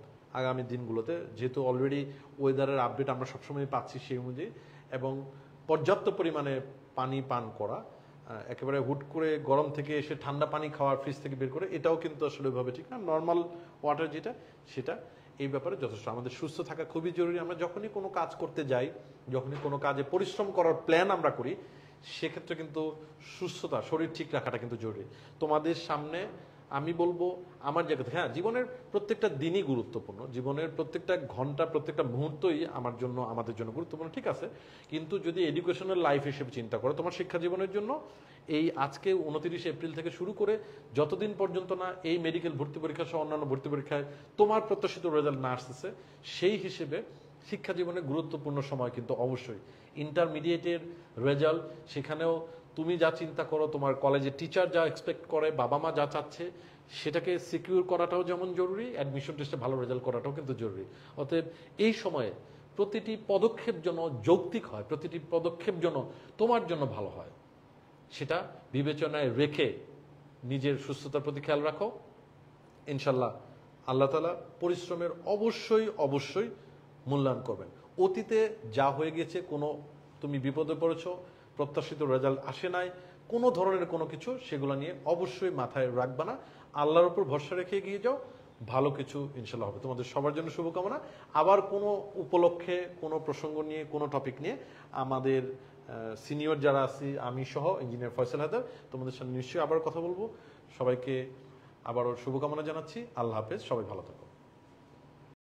আগামী দিনগুলোতে, যেহেতু অলরেডি ওয়েদারের আপডেট আমরা সবসময় পাচ্ছি সেই অনুযায়ী, এবং পর্যাপ্ত পরিমাণে পানি পান করা। একেবারে হুট করে গরম থেকে এসে ঠান্ডা পানি খাওয়া ফ্রিজ থেকে বের করে, এটাও কিন্তু আসলে ওইভাবে ঠিক না। নর্মাল ওয়াটার যেটা সেটা, এই ব্যাপারে যথেষ্ট আমাদের সুস্থ থাকা খুবই জরুরি। আমরা যখনই কোনো কাজ করতে যাই, যখনই কোনো কাজে পরিশ্রম করার প্ল্যান আমরা করি, সেক্ষেত্রে কিন্তু সুস্থতা, শরীর ঠিক রাখাটা কিন্তু জরুরি। তোমাদের সামনে আমি বলবো আমার জায়গাতে, হ্যাঁ জীবনের প্রত্যেকটা দিনই গুরুত্বপূর্ণ, জীবনের প্রত্যেকটা ঘন্টা, প্রত্যেকটা মুহূর্তই আমার জন্য, আমাদের জন্য গুরুত্বপূর্ণ, ঠিক আছে। কিন্তু যদি এডুকেশনাল লাইফ হিসেবে চিন্তা করো, তোমার শিক্ষা জীবনের জন্য এই আজকে 29 এপ্রিল থেকে শুরু করে যতদিন পর্যন্ত না এই মেডিকেল ভর্তি পরীক্ষা সহ অন্যান্য ভর্তি পরীক্ষায় তোমার প্রত্যাশিত রেজাল্ট না আসতেছে, সেই হিসেবে শিক্ষা জীবনের গুরুত্বপূর্ণ সময় কিন্তু অবশ্যই ইন্টারমিডিয়েটের রেজাল্ট। সেখানেও তুমি যা চিন্তা করো, তোমার কলেজের টিচার যা এক্সপেক্ট করে, বাবা মা যা চাচ্ছে, সেটাকে সিকিউর করাটাও যেমন জরুরি, অ্যাডমিশন টেস্টে ভালো রেজাল্ট করাটাও কিন্তু জরুরি। অতএব এই সময়ে প্রতিটি পদক্ষেপ যেন যৌক্তিক হয়, প্রতিটি পদক্ষেপ যেন তোমার জন্য ভালো হয়, সেটা বিবেচনায় রেখে নিজের সুস্থতার প্রতি খেয়াল রাখো। ইনশাল্লাহ আল্লাহ তাআলা পরিশ্রমের অবশ্যই অবশ্যই মূল্যায়ন করবেন। অতীতে যা হয়ে গেছে, কোনো তুমি বিপদে পড়েছো, প্রত্যাশিত রেজাল্ট আসে নাই, কোনো ধরনের কোনো কিছু, সেগুলো নিয়ে অবশ্যই মাথায় রাখবা না। আল্লাহর উপর ভরসা রেখে এগিয়ে যাও, ভালো কিছু ইনশাল্লাহ হবে। তোমাদের সবার জন্য শুভকামনা। আবার কোনো উপলক্ষে, কোনো প্রসঙ্গ নিয়ে, কোনো টপিক নিয়ে আমাদের সিনিয়র যারা আছি, আমি সহ ইঞ্জিনিয়ার ফয়সাল হায়দার, তোমাদের সাথে নিশ্চয়ই আবার কথা বলবো। সবাইকে আবারও শুভকামনা জানাচ্ছি। আল্লাহ হাফেজ, সবাই ভালো থাকো।